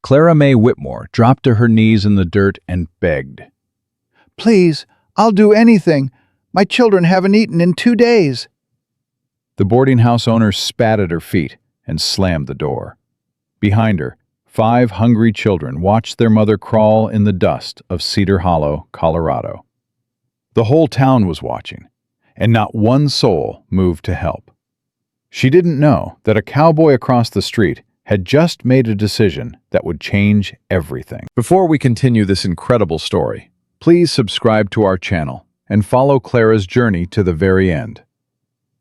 Clara May Whitmore dropped to her knees in the dirt and begged. Please, I'll do anything. My children haven't eaten in 2 days. The boarding house owner spat at her feet and slammed the door. Behind her, 5 hungry children watched their mother crawl in the dust of Cedar Hollow, Colorado. The whole town was watching, and not one soul moved to help. She didn't know that a cowboy across the street had just made a decision that would change everything. Before we continue this incredible story, please subscribe to our channel and follow Clara's journey to the very end.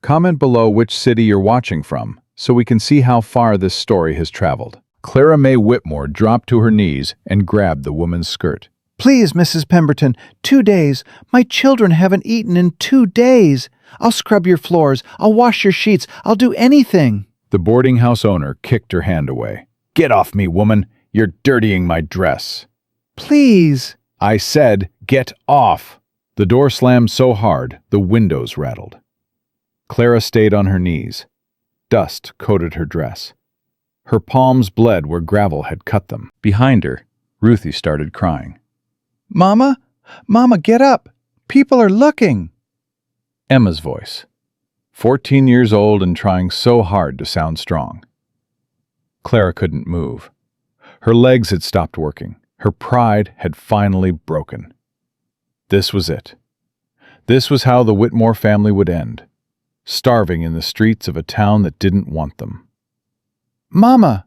Comment below which city you're watching from so we can see how far this story has traveled. Clara May Whitmore dropped to her knees and grabbed the woman's skirt. Please, Mrs. Pemberton, 2 days. My children haven't eaten in 2 days. I'll scrub your floors. I'll wash your sheets. I'll do anything. The boarding house owner kicked her hand away. Get off me, woman. You're dirtying my dress. Please. I said, get off. The door slammed so hard, the windows rattled. Clara stayed on her knees. Dust coated her dress. Her palms bled where gravel had cut them. Behind her, Ruthie started crying. Mama? Mama, get up. People are looking. Emma's voice, 14 years old and trying so hard to sound strong. Clara couldn't move. Her legs had stopped working. Her pride had finally broken. This was it. This was how the Whitmore family would end, starving in the streets of a town that didn't want them. Mama!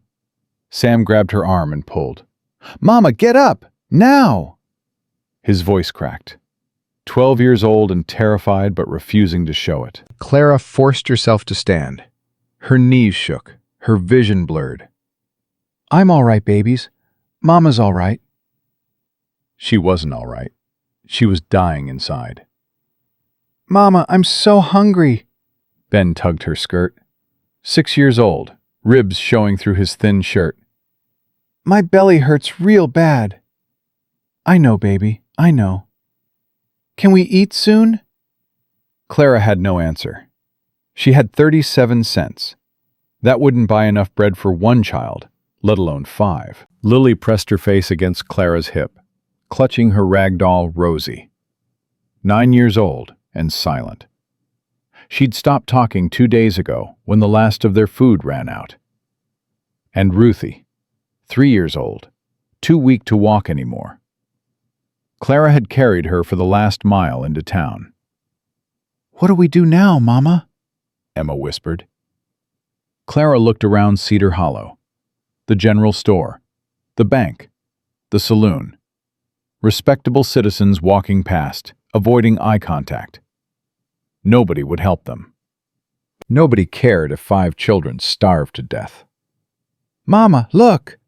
Sam grabbed her arm and pulled. Mama, get up! Now! His voice cracked. 12 years old and terrified but refusing to show it. Clara forced herself to stand. Her knees shook, her vision blurred. I'm all right, babies. Mama's all right. She wasn't all right. She was dying inside. Mama, I'm so hungry. Ben tugged her skirt. 6 years old, ribs showing through his thin shirt. My belly hurts real bad. I know, baby, I know. Can we eat soon? Clara had no answer. She had 37 cents. That wouldn't buy enough bread for 1 child, let alone 5. Lily pressed her face against Clara's hip, clutching her rag doll, Rosie. 9 years old and silent. She'd stopped talking 2 days ago when the last of their food ran out. And Ruthie, 3 years old, too weak to walk anymore. Clara had carried her for the last mile into town. What do we do now, Mama? Emma whispered. Clara looked around Cedar Hollow. The general store, the bank, the saloon. Respectable citizens walking past, avoiding eye contact. Nobody would help them. Nobody cared if 5 children starved to death. Mama, look!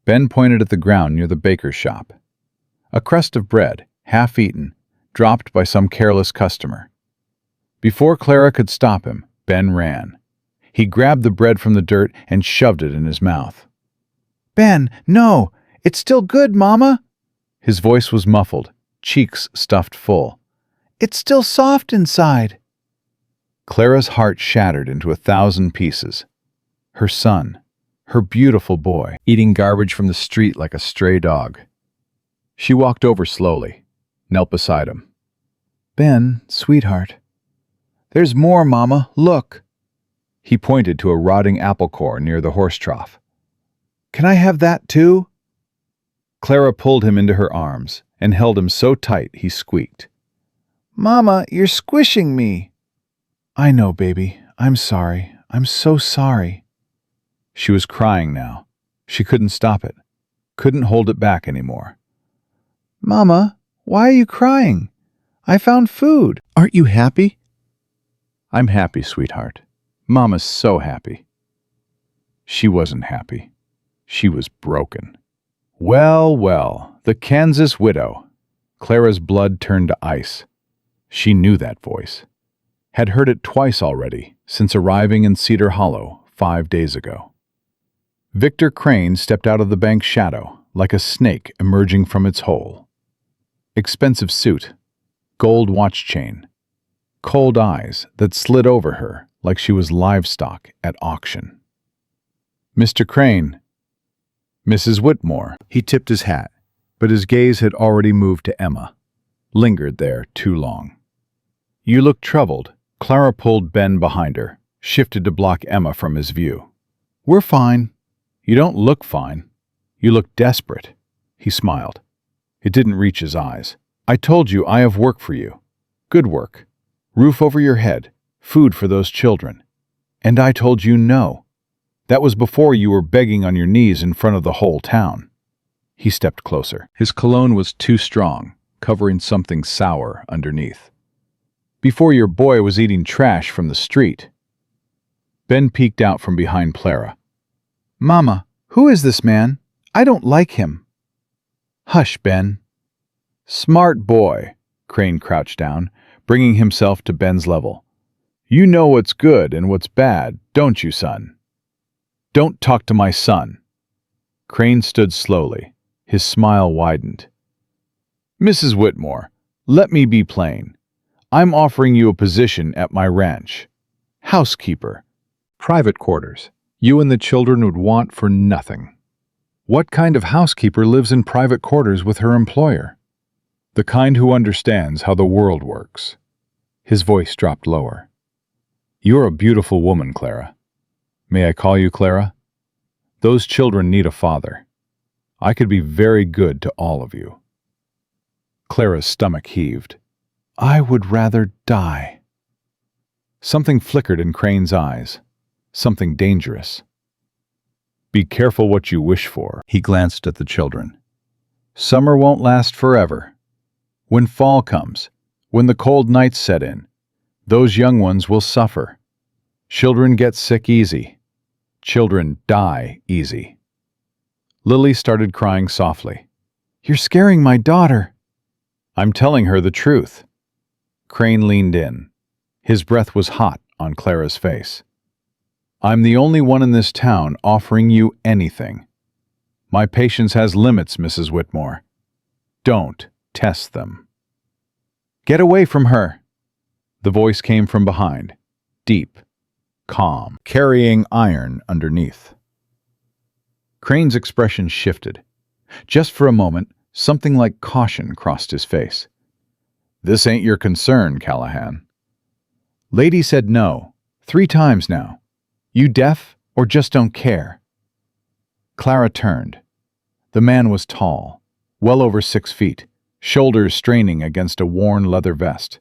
Ben pointed at the ground near the baker's shop. A crust of bread, half eaten, dropped by some careless customer. Before Clara could stop him, Ben ran. He grabbed the bread from the dirt and shoved it in his mouth. Ben, no! It's still good, Mama! His voice was muffled, cheeks stuffed full. It's still soft inside. Clara's heart shattered into 1,000 pieces. Her son, her beautiful boy, eating garbage from the street like a stray dog. She walked over slowly, knelt beside him. Ben, sweetheart. There's more, Mama. Look. He pointed to a rotting apple core near the horse trough. Can I have that too? Clara pulled him into her arms and held him so tight he squeaked. Mama, you're squishing me. I know, baby. I'm sorry. I'm so sorry. She was crying now. She couldn't stop it. Couldn't hold it back anymore. Mama, why are you crying? I found food. Aren't you happy? I'm happy, sweetheart. Mama's so happy. She wasn't happy. She was broken. Well, well, the Kansas widow. Clara's blood turned to ice. She knew that voice. Had heard it twice already since arriving in Cedar Hollow 5 days ago. Victor Crane stepped out of the bank's shadow like a snake emerging from its hole. Expensive suit, gold watch chain, cold eyes that slid over her like she was livestock at auction. Mr. Crane. Mrs. Whitmore. He tipped his hat, but his gaze had already moved to Emma, lingered there too long. You look troubled. Clara pulled Ben behind her, shifted to block Emma from his view. We're fine. You don't look fine. You look desperate. He smiled. It didn't reach his eyes. I told you I have work for you. Good work. Roof over your head. Food for those children. And I told you no. That was before you were begging on your knees in front of the whole town. He stepped closer. His cologne was too strong, covering something sour underneath. Before your boy was eating trash from the street. Ben peeked out from behind Clara. Mama, who is this man? I don't like him. Hush, Ben. Smart boy. Crane crouched down, bringing himself to Ben's level. You know what's good and what's bad, don't you, son? Don't talk to my son. Crane stood slowly. His smile widened. Mrs. Whitmore, let me be plain. I'm offering you a position at my ranch. Housekeeper. Private quarters. You and the children would want for nothing. What kind of housekeeper lives in private quarters with her employer? The kind who understands how the world works. His voice dropped lower. You're a beautiful woman, Clara. May I call you Clara? Those children need a father. I could be very good to all of you. Clara's stomach heaved. I would rather die. Something flickered in Crane's eyes. Something dangerous. Be careful what you wish for. He glanced at the children. Summer won't last forever. When fall comes, when the cold nights set in, those young ones will suffer. Children get sick easy. Children die easy. Lily started crying softly. You're scaring my daughter. I'm telling her the truth. Crane leaned in. His breath was hot on Clara's face. I'm the only one in this town offering you anything. My patience has limits, Mrs. Whitmore. Don't test them. Get away from her. The voice came from behind, deep, calm, carrying iron underneath. Crane's expression shifted. Just for a moment, something like caution crossed his face. This ain't your concern, Callahan. Lady said no, 3 times now. You deaf or just don't care? Clara turned. The man was tall, well over 6 feet, shoulders straining against a worn leather vest.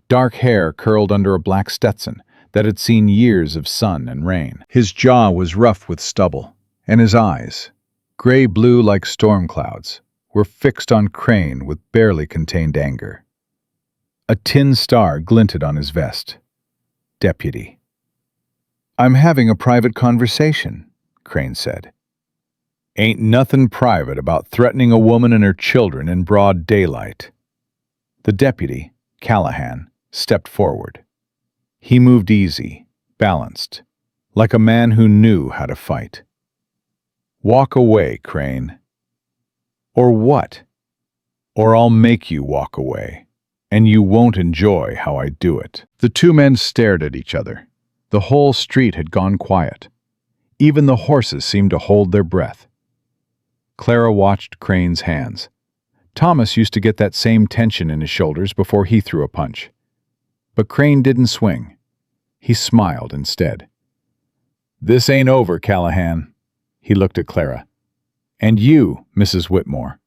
Dark hair curled under a black Stetson that had seen years of sun and rain. His jaw was rough with stubble, and his eyes, gray-blue like storm clouds, were fixed on Crane with barely contained anger. A tin star glinted on his vest. Deputy. I'm having a private conversation, Crane said. Ain't nothing private about threatening a woman and her children in broad daylight. The deputy, Callahan, stepped forward. He moved easy, balanced, like a man who knew how to fight. Walk away, Crane. Or what? Or I'll make you walk away, and you won't enjoy how I do it. The 2 men stared at each other. The whole street had gone quiet. Even the horses seemed to hold their breath. Clara watched Crane's hands. Thomas used to get that same tension in his shoulders before he threw a punch. But Crane didn't swing. He smiled instead. This ain't over, Callahan. He looked at Clara. And you, Mrs. Whitmore,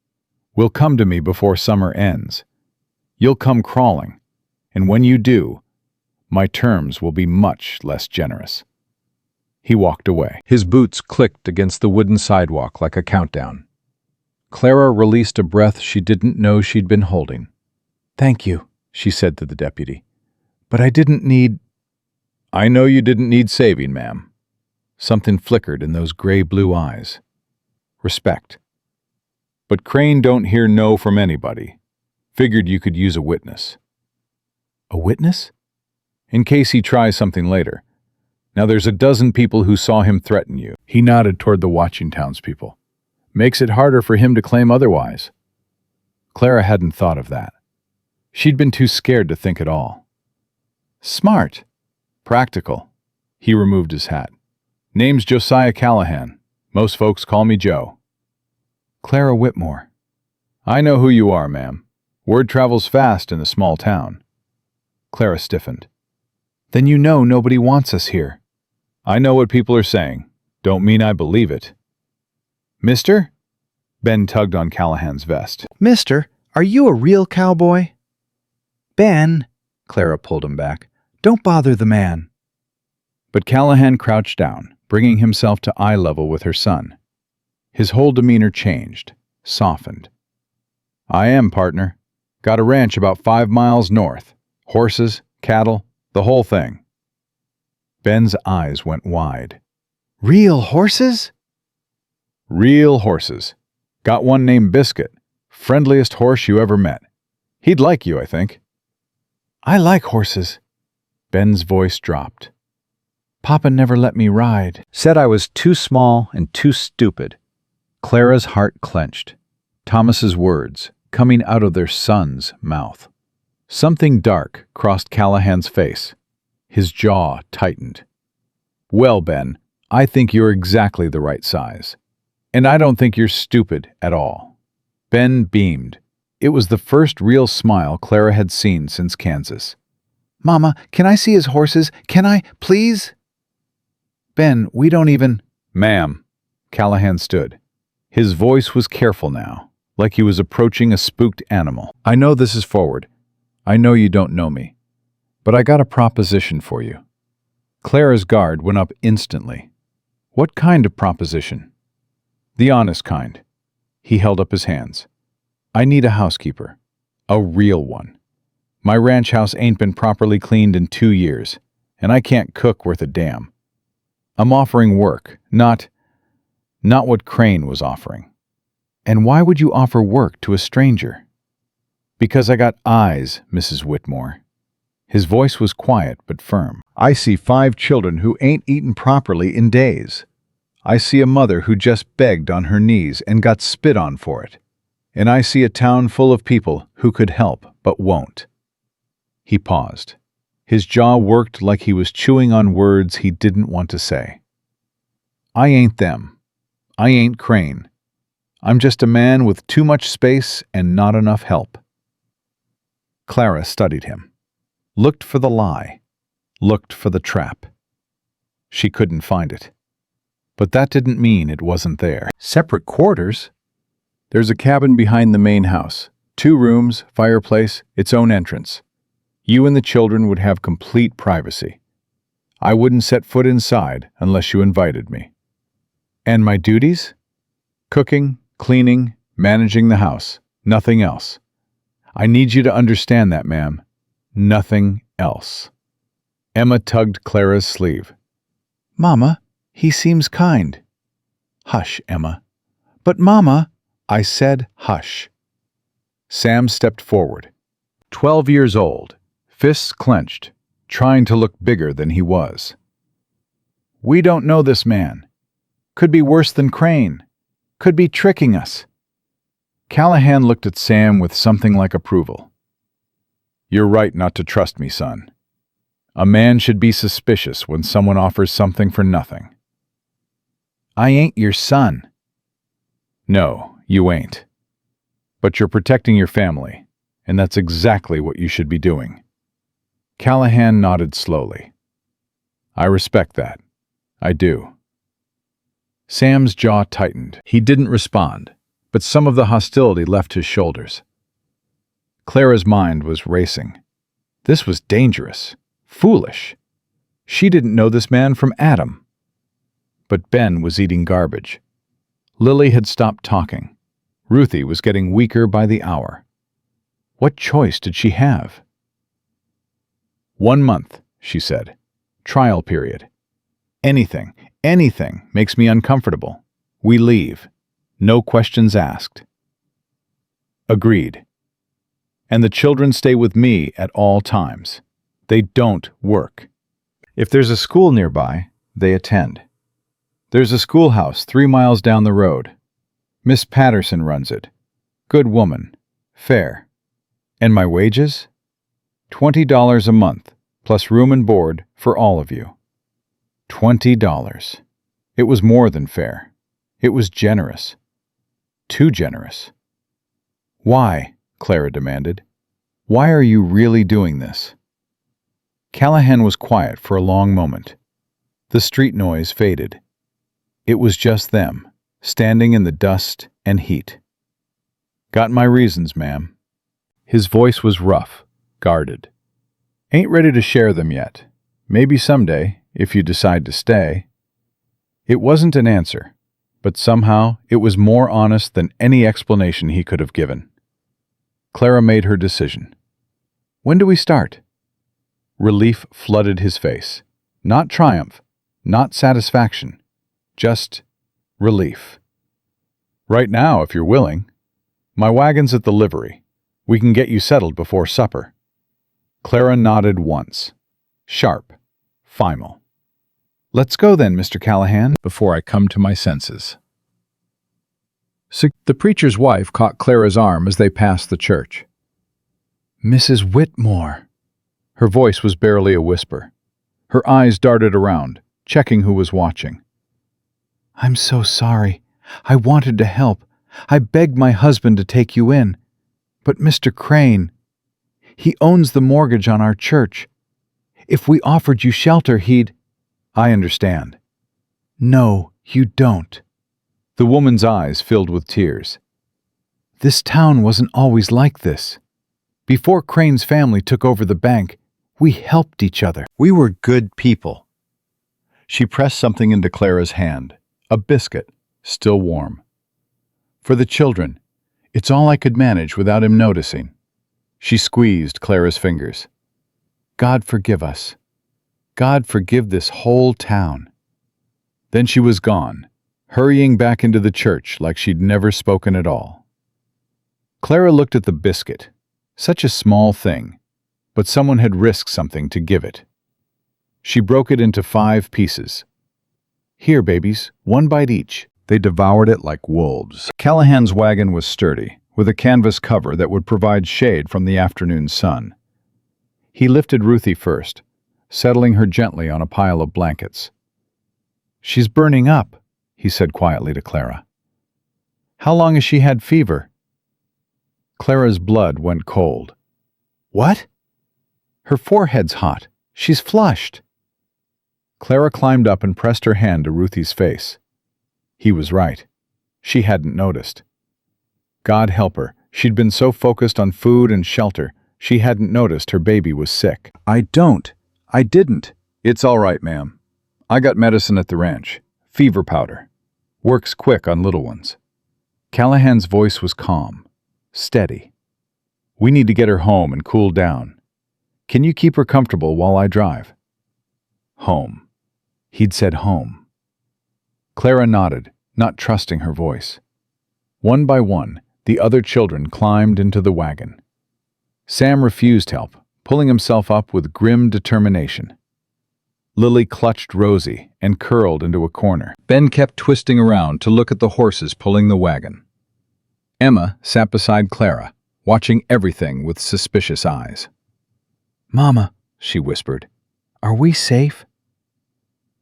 will come to me before summer ends. You'll come crawling, and when you do, my terms will be much less generous. He walked away. His boots clicked against the wooden sidewalk like a countdown. Clara released a breath she didn't know she'd been holding. Thank you, she said to the deputy. But I didn't need... I know you didn't need saving, ma'am. Something flickered in those gray-blue eyes. Respect. But Crane don't hear no from anybody. Figured you could use a witness. A witness? In case he tries something later. Now there's a dozen people who saw him threaten you. He nodded toward the watching townspeople. Makes it harder for him to claim otherwise. Clara hadn't thought of that. She'd been too scared to think at all. Smart. Practical. He removed his hat. Name's Josiah Callahan. Most folks call me Joe. Clara Whitmore. I know who you are, ma'am. Word travels fast in a small town. Clara stiffened. Then you know nobody wants us here. I know what people are saying. Don't mean I believe it. Mister? Ben tugged on Callahan's vest. Mister, are you a real cowboy? Ben, Clara pulled him back. Don't bother the man. But Callahan crouched down, bringing himself to eye level with her son. His whole demeanor changed, softened. I am, partner. Got a ranch about 5 miles north. Horses, cattle, the whole thing. Ben's eyes went wide. Real horses? Real horses. Got one named Biscuit. Friendliest horse you ever met. He'd like you, I think. I like horses. Ben's voice dropped. Papa never let me ride. Said I was too small and too stupid. Clara's heart clenched. Thomas's words coming out of their son's mouth. Something dark crossed Callahan's face. His jaw tightened. Well, Ben, I think you're exactly the right size. And I don't think you're stupid at all. Ben beamed. It was the first real smile Clara had seen since Kansas. Mama, can I see his horses? Can I, please? Ben, we don't even... Ma'am. Callahan stood. His voice was careful now, like he was approaching a spooked animal. I know this is forward. I know you don't know me. But I got a proposition for you. Clara's guard went up instantly. What kind of proposition? The honest kind. He held up his hands. I need a housekeeper. A real one. My ranch house ain't been properly cleaned in 2 years, and I can't cook worth a damn. I'm offering work, not what Crane was offering. And why would you offer work to a stranger? Because I got eyes, Mrs. Whitmore. His voice was quiet but firm. I see 5 children who ain't eaten properly in days. I see a mother who just begged on her knees and got spit on for it. And I see a town full of people who could help but won't. He paused. His jaw worked like he was chewing on words he didn't want to say. I ain't them. I ain't Crane. I'm just a man with too much space and not enough help. Clara studied him. Looked for the lie. Looked for the trap. She couldn't find it. But that didn't mean it wasn't there. Separate quarters? There's a cabin behind the main house. 2 rooms, fireplace, its own entrance. You and the children would have complete privacy. I wouldn't set foot inside unless you invited me. And my duties? Cooking, cleaning, managing the house. Nothing else. I need you to understand that, ma'am. Nothing else. Emma tugged Clara's sleeve. Mama, he seems kind. Hush, Emma. But Mama... I said hush. Sam stepped forward. 12 years old, fists clenched, trying to look bigger than he was. We don't know this man. Could be worse than Crane. Could be tricking us. Callahan looked at Sam with something like approval. You're right not to trust me, son. A man should be suspicious when someone offers something for nothing. I ain't your son. No, you ain't. But you're protecting your family, and that's exactly what you should be doing. Callahan nodded slowly. I respect that. I do. Sam's jaw tightened. He didn't respond, but some of the hostility left his shoulders. Clara's mind was racing. This was dangerous, foolish. She didn't know this man from Adam. But Ben was eating garbage. Lily had stopped talking. Ruthie was getting weaker by the hour. What choice did she have? 1 month, she said. Trial period. Anything makes me uncomfortable. We leave. No questions asked. Agreed. And the children stay with me at all times. They don't work. If there's a school nearby, they attend. There's a schoolhouse 3 miles down the road. Miss Patterson runs it. Good woman. Fair. And my wages? $20 a month, plus room and board for all of you. $20. It was more than fair. It was generous. Too generous. Why? Clara demanded. Why are you really doing this? Callahan was quiet for a long moment. The street noise faded. It was just them, standing in the dust and heat. Got my reasons, ma'am. His voice was rough, guarded. Ain't ready to share them yet. Maybe someday, if you decide to stay. It wasn't an answer, but somehow it was more honest than any explanation he could have given. Clara made her decision. When do we start? Relief flooded his face. Not triumph, not satisfaction, just relief. Right now, if you're willing. My wagon's at the livery. We can get you settled before supper. Clara nodded once. Sharp. Final. Let's go then, Mr. Callahan, before I come to my senses. The preacher's wife caught Clara's arm as they passed the church. Mrs. Whitmore. Her voice was barely a whisper. Her eyes darted around, checking who was watching. I'm so sorry. I wanted to help. I begged my husband to take you in. But Mr. Crane, he owns the mortgage on our church. If we offered you shelter, he'd... I understand. No, you don't. The woman's eyes filled with tears. This town wasn't always like this. Before Crane's family took over the bank, we helped each other. We were good people. She pressed something into Clara's hand, a biscuit, still warm. For the children, it's all I could manage without him noticing. She squeezed Clara's fingers. God forgive us. God forgive this whole town. Then she was gone, hurrying back into the church like she'd never spoken at all. Clara looked at the biscuit. Such a small thing, but someone had risked something to give it. She broke it into 5 pieces. Here, babies, 1 bite each. They devoured it like wolves. Callahan's wagon was sturdy, with a canvas cover that would provide shade from the afternoon sun. He lifted Ruthie first, settling her gently on a pile of blankets. She's burning up, he said quietly to Clara. How long has she had fever? Clara's blood went cold. What? Her forehead's hot. She's flushed. Clara climbed up and pressed her hand to Ruthie's face. He was right. She hadn't noticed. God help her, she'd been so focused on food and shelter, she hadn't noticed her baby was sick. I didn't. It's all right, ma'am. I got medicine at the ranch. Fever powder. Works quick on little ones. Callahan's voice was calm, steady. We need to get her home and cool down. Can you keep her comfortable while I drive? Home. He'd said home. Clara nodded, not trusting her voice. One by one, the other children climbed into the wagon. Sam refused help, pulling himself up with grim determination. Lily clutched Rosie and curled into a corner. Ben kept twisting around to look at the horses pulling the wagon. Emma sat beside Clara, watching everything with suspicious eyes. Mama, she whispered, are we safe?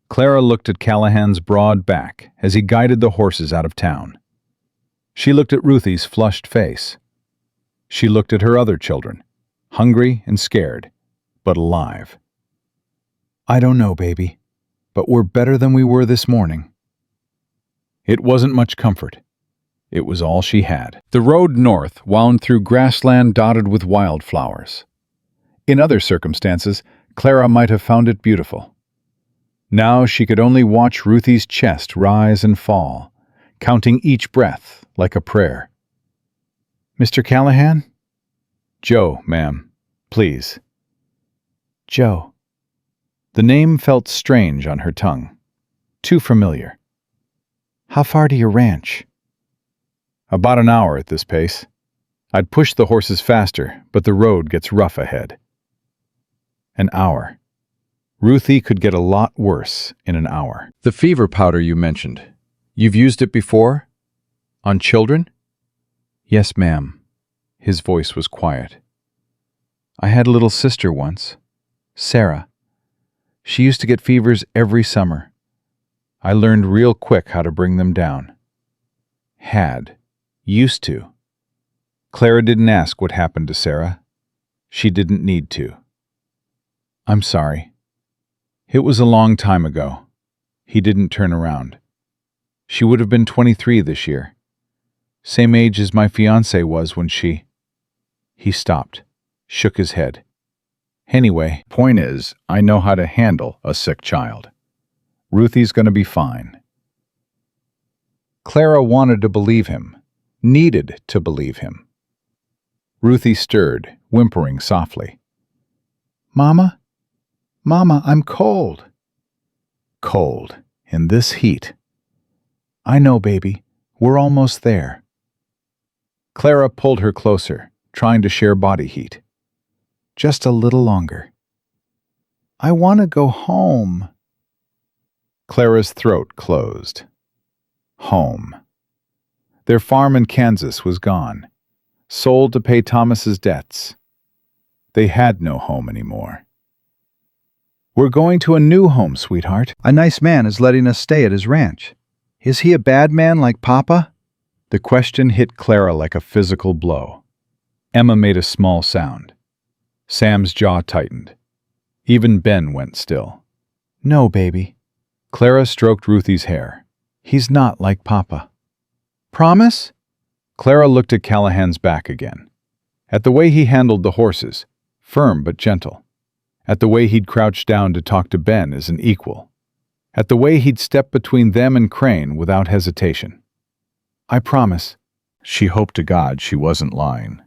Clara looked at Callahan's broad back as he guided the horses out of town. She looked at Ruthie's flushed face. She looked at her other children, hungry and scared, but alive. I don't know, baby, but we're better than we were this morning. It wasn't much comfort. It was all she had. The road north wound through grassland dotted with wildflowers. In other circumstances, Clara might have found it beautiful. Now she could only watch Ruthie's chest rise and fall, counting each breath like a prayer. Mr. Callahan? Joe, ma'am. Please. Joe. The name felt strange on her tongue. Too familiar. How far to your ranch? About an hour at this pace. I'd push the horses faster, but the road gets rough ahead. An hour. Ruthie could get a lot worse in an hour. The fever powder you mentioned. You've used it before? On children? Yes, ma'am. His voice was quiet. I had a little sister once, Sarah. She used to get fevers every summer. I learned real quick how to bring them down. Had. Used to. Clara didn't ask what happened to Sarah. She didn't need to. I'm sorry. It was a long time ago. He didn't turn around. She would have been 23 this year. Same age as my fiancé was when she... He stopped, shook his head. Anyway, point is, I know how to handle a sick child. Ruthie's gonna be fine. Clara wanted to believe him, needed to believe him. Ruthie stirred, whimpering softly. Mama? Mama, I'm cold. Cold, in this heat. I know, baby. We're almost there. Clara pulled her closer, trying to share body heat. Just a little longer. I want to go home. Clara's throat closed. Home. Their farm in Kansas was gone, sold to pay Thomas's debts. They had no home anymore. We're going to a new home, sweetheart. A nice man is letting us stay at his ranch. Is he a bad man like Papa? The question hit Clara like a physical blow. Emma made a small sound. Sam's jaw tightened. Even Ben went still. No, baby. Clara stroked Ruthie's hair. He's not like Papa. Promise? Clara looked at Callahan's back again. At the way he handled the horses, firm but gentle. At the way he'd crouched down to talk to Ben as an equal. At the way he'd stepped between them and Crane without hesitation. I promise. She hoped to God she wasn't lying.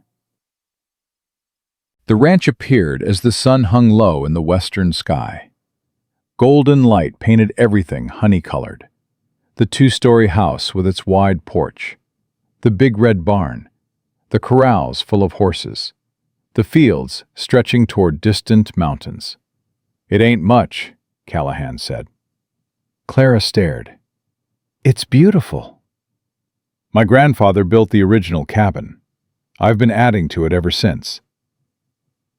The ranch appeared as the sun hung low in the western sky. Golden light painted everything honey-colored. The two-story house with its wide porch. The big red barn. The corrals full of horses. The fields stretching toward distant mountains. It ain't much, Callahan said. Clara stared. It's beautiful. My grandfather built the original cabin. I've been adding to it ever since.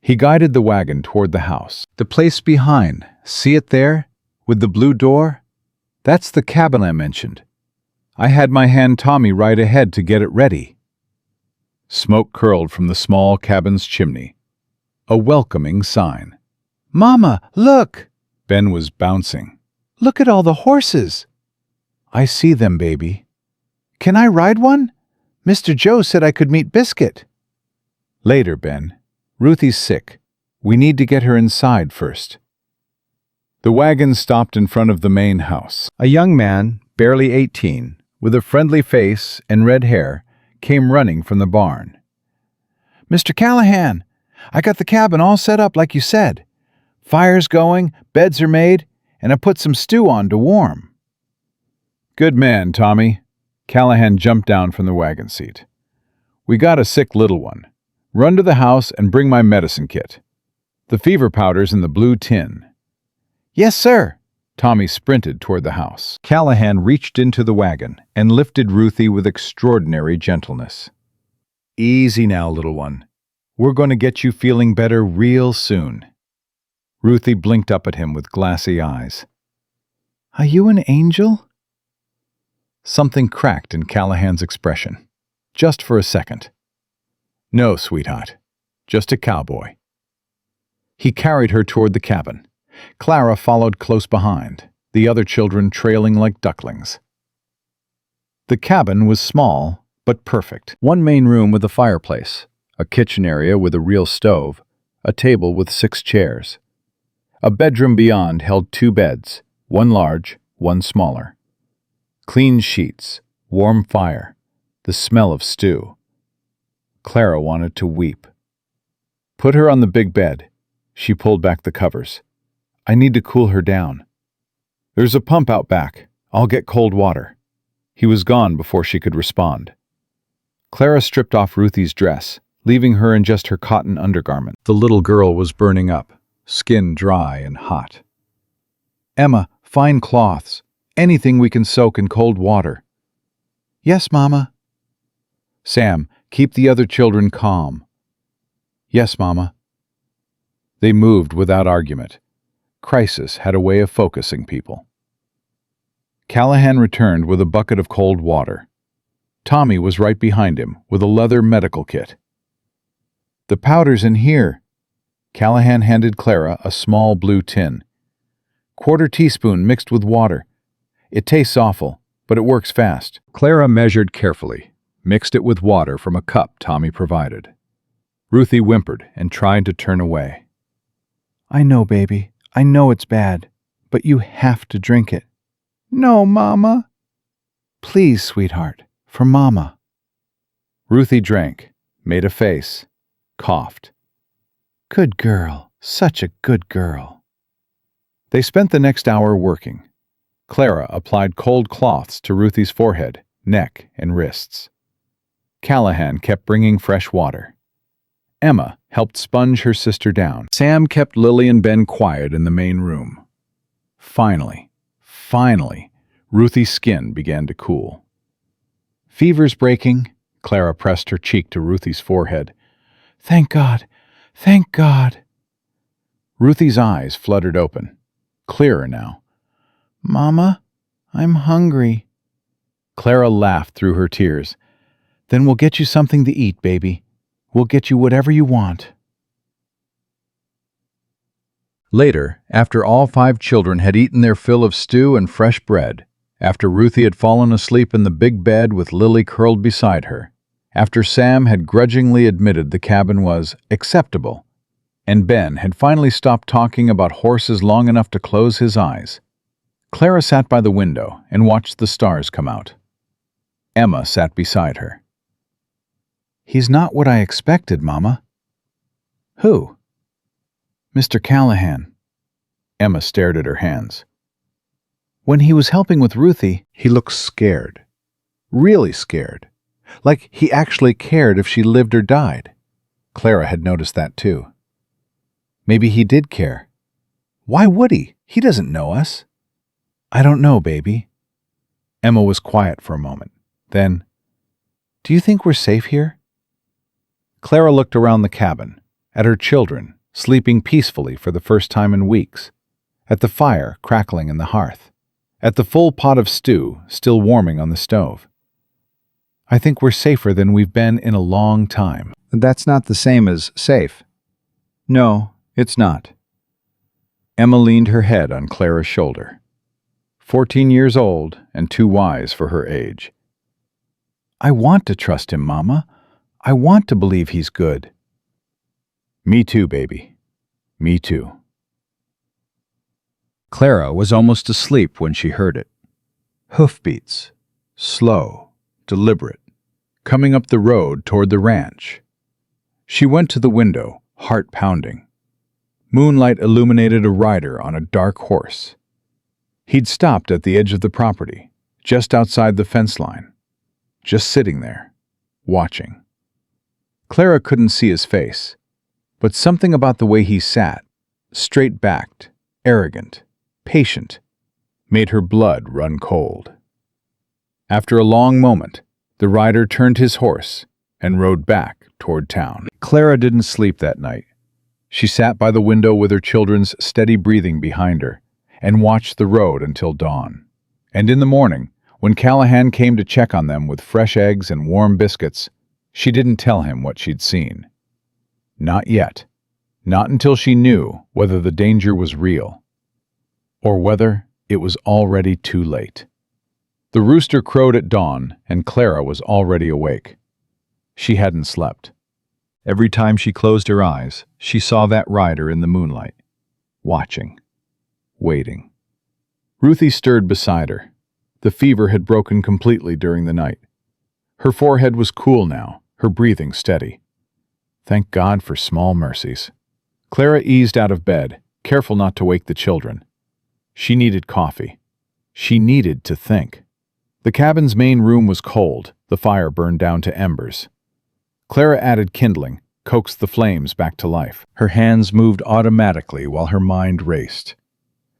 He guided the wagon toward the house. The place behind, see it there, with the blue door? That's the cabin I mentioned. I had my hand Tommy ride ahead to get it ready. Smoke curled from the small cabin's chimney. A welcoming sign. Mama, look! Ben was bouncing. Look at all the horses. I see them, baby. Can I ride one? Mr. Joe said I could meet Biscuit. Later, Ben. Ruthie's sick. We need to get her inside first. The wagon stopped in front of the main house. A young man, barely 18, with a friendly face and red hair, came running from the barn. Mr. Callahan, I got the cabin all set up like you said. Fire's going, beds are made, and I put some stew on to warm. Good man, Tommy. Callahan jumped down from the wagon seat. We got a sick little one. Run to the house and bring my medicine kit. The fever powder's in the blue tin. Yes, sir. Tommy sprinted toward the house. Callahan reached into the wagon and lifted Ruthie with extraordinary gentleness. Easy now, little one. We're going to get you feeling better real soon. Ruthie blinked up at him with glassy eyes. Are you an angel? Something cracked in Callahan's expression. Just for a second. No, sweetheart. Just a cowboy. He carried her toward the cabin. Clara followed close behind, the other children trailing like ducklings. The cabin was small, but perfect. One main room with a fireplace, a kitchen area with a real stove, a table with 6 chairs. A bedroom beyond held 2 beds, one large, one smaller. Clean sheets, warm fire, the smell of stew. Clara wanted to weep. Put her on the big bed. She pulled back the covers. I need to cool her down. There's a pump out back. I'll get cold water. He was gone before she could respond. Clara stripped off Ruthie's dress, leaving her in just her cotton undergarment. The little girl was burning up, skin dry and hot. Emma, find cloths. Anything we can soak in cold water. Yes, Mama. Sam, keep the other children calm. Yes, Mama. They moved without argument. Crisis had a way of focusing people. Callahan returned with a bucket of cold water. Tommy was right behind him with a leather medical kit. "The powder's in here." Callahan handed Clara a small blue tin. "Quarter teaspoon mixed with water. It tastes awful, but it works fast." Clara measured carefully, mixed it with water from a cup Tommy provided. Ruthie whimpered and tried to turn away. "I know, baby. I know it's bad, but you have to drink it." "No, Mama." "Please, sweetheart, for Mama." Ruthie drank, made a face, coughed. "Good girl. Such a good girl." They spent the next hour working. Clara applied cold cloths to Ruthie's forehead, neck, and wrists. Callahan kept bringing fresh water. Emma helped sponge her sister down. Sam kept Lily and Ben quiet in the main room. Finally, Ruthie's skin began to cool. "Fever's breaking." Clara pressed her cheek to Ruthie's forehead. "Thank God. Thank God." Ruthie's eyes fluttered open, clearer now. "Mama, I'm hungry." Clara laughed through her tears. "Then we'll get you something to eat, baby. We'll get you whatever you want." Later, after all 5 children had eaten their fill of stew and fresh bread, after Ruthie had fallen asleep in the big bed with Lily curled beside her, after Sam had grudgingly admitted the cabin was acceptable, and Ben had finally stopped talking about horses long enough to close his eyes, Clara sat by the window and watched the stars come out. Emma sat beside her. "He's not what I expected, Mama." "Who?" "Mr. Callahan." Emma stared at her hands. "When he was helping with Ruthie, He looked scared. Really scared. Like he actually cared if she lived or died. Clara had noticed that too. Maybe he did care. Why would he? He doesn't know us. I don't know, baby." Emma was quiet for a moment. Then, "Do you think we're safe here?" Clara looked around the cabin, at her children, sleeping peacefully for the first time in weeks, at the fire crackling in the hearth, at the full pot of stew still warming on the stove. "I think we're safer than we've been in a long time." "That's not the same as safe." "No, it's not." Emma leaned her head on Clara's shoulder. 14 years old and too wise for her age. "I want to trust him, Mama. I want to believe he's good." "Me too, baby. Me too." Clara was almost asleep when she heard it. Hoofbeats, slow, deliberate, coming up the road toward the ranch. She went to the window, heart pounding. Moonlight illuminated a rider on a dark horse. He'd stopped at the edge of the property, just outside the fence line, just sitting there, watching. Clara couldn't see his face, but something about the way he sat, straight-backed, arrogant, patient, made her blood run cold. After a long moment, the rider turned his horse and rode back toward town. Clara didn't sleep that night. She sat by the window with her children's steady breathing behind her and watched the road until dawn. And in the morning, when Callahan came to check on them with fresh eggs and warm biscuits, she didn't tell him what she'd seen. Not yet. Not until she knew whether the danger was real, or whether it was already too late. The rooster crowed at dawn, and Clara was already awake. She hadn't slept. Every time she closed her eyes, she saw that rider in the moonlight, watching, waiting. Ruthie stirred beside her. The fever had broken completely during the night. Her forehead was cool now, her breathing steady. Thank God for small mercies. Clara eased out of bed, careful not to wake the children. She needed coffee. She needed to think. The cabin's main room was cold, the fire burned down to embers. Clara added kindling, coaxed the flames back to life. Her hands moved automatically while her mind raced.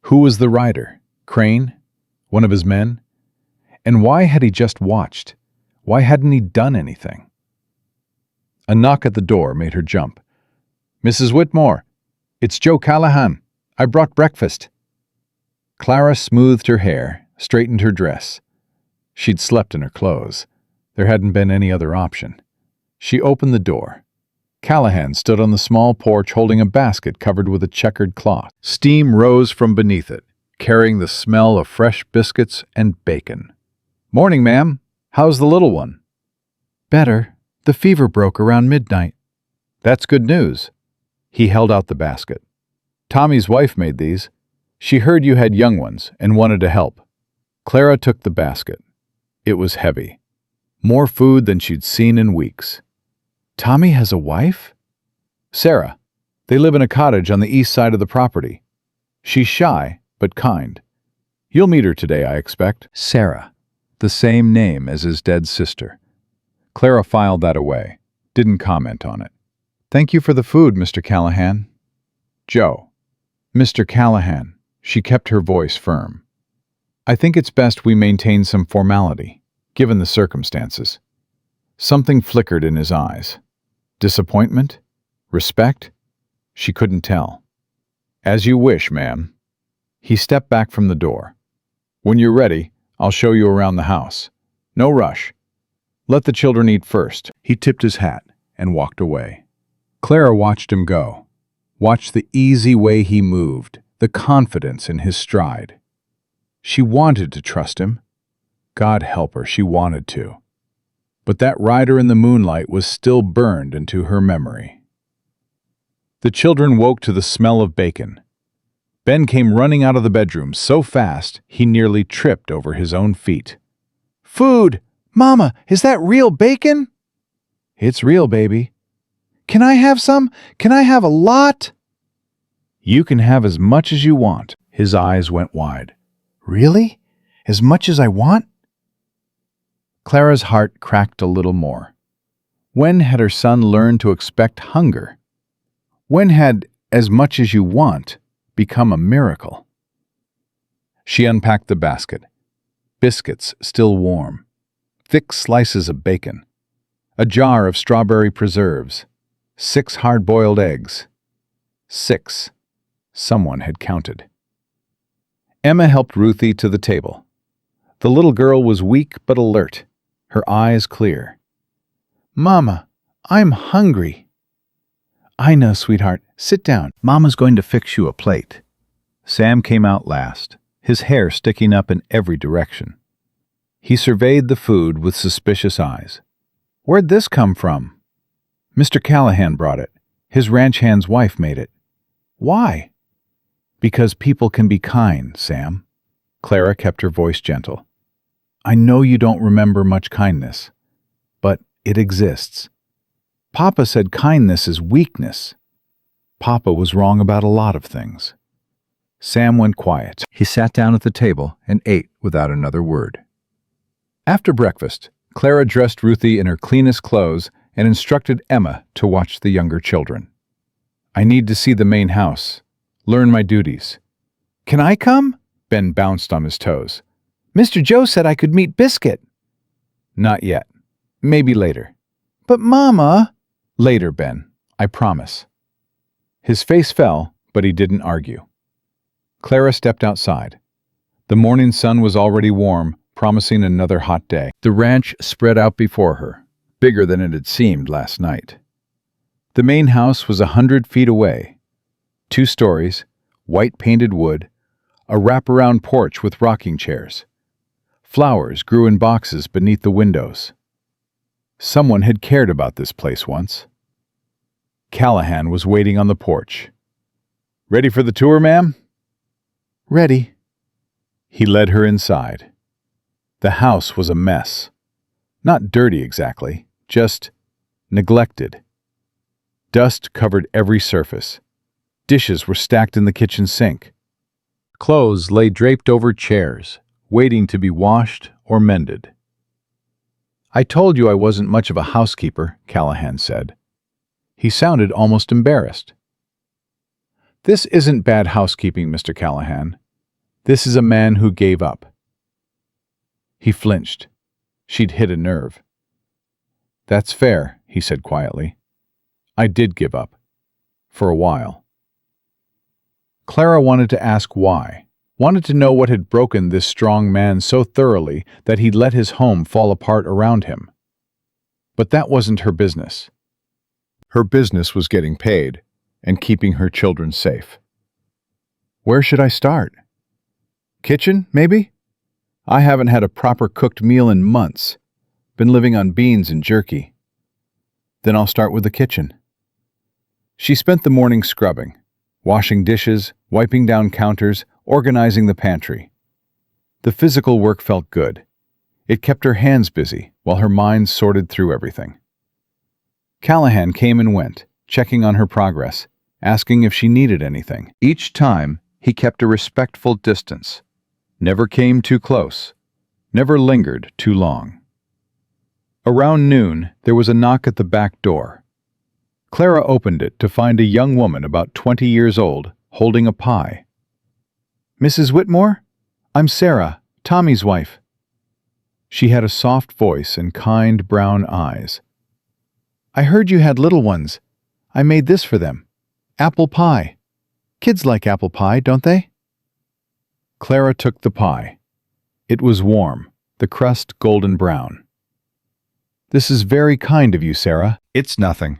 Who was the rider? Crane? One of his men? And why had he just watched? Why hadn't he done anything? A knock at the door made her jump. "Mrs. Whitmore, it's Joe Callahan. I brought breakfast." Clara smoothed her hair, straightened her dress. She'd slept in her clothes. There hadn't been any other option. She opened the door. Callahan stood on the small porch holding a basket covered with a checkered cloth. Steam rose from beneath it, carrying the smell of fresh biscuits and bacon. "Morning, ma'am. How's the little one?" Better. The fever broke around midnight. "That's good news." He held out the basket. "Tommy's wife made these. She heard you had young ones and wanted to help." Clara took the basket. It was heavy. More food than she'd seen in weeks. Tommy has a wife? Sarah. They live in a cottage on the east side of the property. She's shy, but kind. You'll meet her today, I expect. Sarah. The same name as his dead sister. Clara filed that away. Didn't comment on it. "Thank you for the food, Mr. Callahan." "Joe." "Mr. Callahan." She kept her voice firm. "I think it's best we maintain some formality, given the circumstances." Something flickered in his eyes. Disappointment? Respect? She couldn't tell. "As you wish, ma'am." He stepped back from the door. "When you're ready, I'll show you around the house. No rush. Let the children eat first." He tipped his hat and walked away. Clara watched him go. Watched the easy way he moved, the confidence in his stride. She wanted to trust him. God help her, she wanted to. But that rider in the moonlight was still burned into her memory. The children woke to the smell of bacon. Ben came running out of the bedroom so fast he nearly tripped over his own feet. Food! Mama, is that real bacon? "It's real, baby." Can I have some? Can I have a lot? "You can have as much as you want." His eyes went wide. Really? As much as I want? Clara's heart cracked a little more. When had her son learned to expect hunger? When had "as much as you want" become a miracle? She unpacked the basket. Biscuits still warm. Thick slices of bacon. A jar of strawberry preserves. 6 hard-boiled eggs. 6. Someone had counted. Emma helped Ruthie to the table. The little girl was weak but alert, her eyes clear. Mama, I'm hungry. "I know, sweetheart. Sit down. Mama's going to fix you a plate." Sam came out last, his hair sticking up in every direction. He surveyed the food with suspicious eyes. "Where'd this come from?" "Mr. Callahan brought it. His ranch hand's wife made it." "Why?" "Because people can be kind, Sam." Clara kept her voice gentle. "I know you don't remember much kindness, but it exists. Papa said kindness is weakness. Papa was wrong about a lot of things." Sam went quiet. He sat down at the table and ate without another word. After breakfast, Clara dressed Ruthie in her cleanest clothes and instructed Emma to watch the younger children. "I need to see the main house. Learn my duties." Can I come? Ben bounced on his toes. Mr. Joe said I could meet Biscuit. "Not yet. Maybe later." But Mama... "Later, Ben. I promise." His face fell, but he didn't argue. Clara stepped outside. The morning sun was already warm, promising another hot day. The ranch spread out before her, bigger than it had seemed last night. The main house was 100 feet away. 2 stories, white-painted wood, a wraparound porch with rocking chairs. Flowers grew in boxes beneath the windows. Someone had cared about this place once. Callahan was waiting on the porch. "Ready for the tour, ma'am?" Ready. He led her inside. The house was a mess. Not dirty exactly, just neglected. Dust covered every surface. Dishes were stacked in the kitchen sink. Clothes lay draped over chairs, waiting to be washed or mended. "I told you I wasn't much of a housekeeper," Callahan said. He sounded almost embarrassed. "This isn't bad housekeeping, Mr. Callahan. This is a man who gave up." He flinched. She'd hit a nerve. "That's fair," he said quietly. "I did give up. For a while." Clara wanted to ask why, wanted to know what had broken this strong man so thoroughly that he'd let his home fall apart around him. But that wasn't her business. Her business was getting paid and keeping her children safe. Where should I start? Kitchen, maybe? I haven't had a proper cooked meal in months. Been living on beans and jerky. Then I'll start with the kitchen. She spent the morning scrubbing, washing dishes, wiping down counters, organizing the pantry. The physical work felt good. It kept her hands busy while her mind sorted through everything. Callahan came and went, checking on her progress, asking if she needed anything. Each time, he kept a respectful distance, never came too close, never lingered too long. Around noon, there was a knock at the back door. Clara opened it to find a young woman about 20 years old holding a pie. "Mrs. Whitmore? I'm Sarah, Tommy's wife." She had a soft voice and kind brown eyes. "I heard you had little ones. I made this for them. Apple pie. Kids like apple pie, don't they?" Clara took the pie. It was warm, the crust golden brown. "This is very kind of you, Sarah." "It's nothing.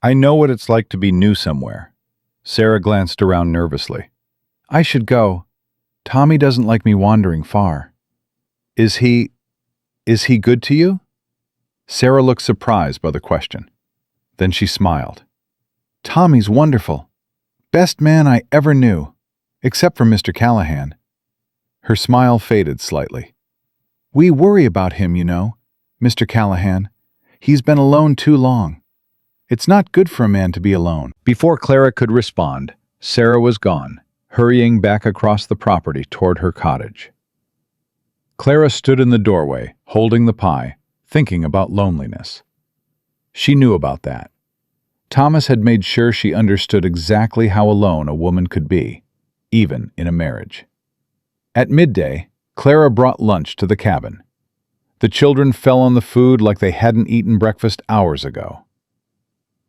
I know what it's like to be new somewhere." Sarah glanced around nervously. "I should go. Tommy doesn't like me wandering far." Is he good to you?" Sarah looked surprised by the question. Then she smiled. "Tommy's wonderful. Best man I ever knew, except for Mr. Callahan." Her smile faded slightly. "We worry about him, you know, Mr. Callahan. He's been alone too long. It's not good for a man to be alone." Before Clara could respond, Sarah was gone, hurrying back across the property toward her cottage. Clara stood in the doorway, holding the pie, thinking about loneliness. She knew about that. Thomas had made sure she understood exactly how alone a woman could be, even in a marriage. At midday, Clara brought lunch to the cabin. The children fell on the food like they hadn't eaten breakfast hours ago.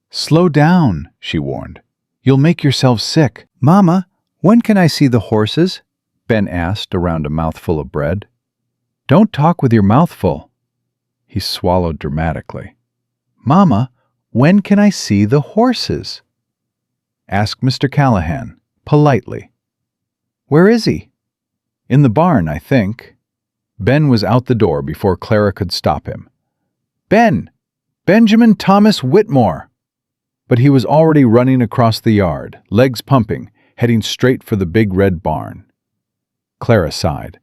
"Slow down," she warned. "You'll make yourself sick." "Mama, when can I see the horses?" Ben asked around a mouthful of bread. "Don't talk with your mouth full." He swallowed dramatically. "Mama, when can I see the horses?" "Ask Mr. Callahan, politely." "Where is he?" "In the barn, I think." Ben was out the door before Clara could stop him. "Ben! Benjamin Thomas Whitmore!" But he was already running across the yard, legs pumping, heading straight for the big red barn. Clara sighed.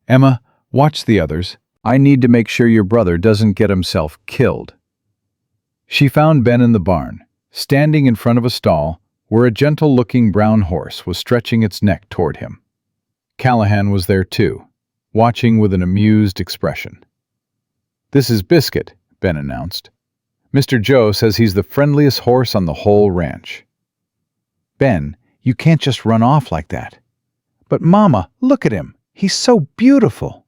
"Emma, watch the others. I need to make sure your brother doesn't get himself killed." She found Ben in the barn, standing in front of a stall where a gentle-looking brown horse was stretching its neck toward him. Callahan was there too, watching with an amused expression. "This is Biscuit," Ben announced. "Mr. Joe says he's the friendliest horse on the whole ranch." "Ben, you can't just run off like that." "But Mama, look at him. He's so beautiful."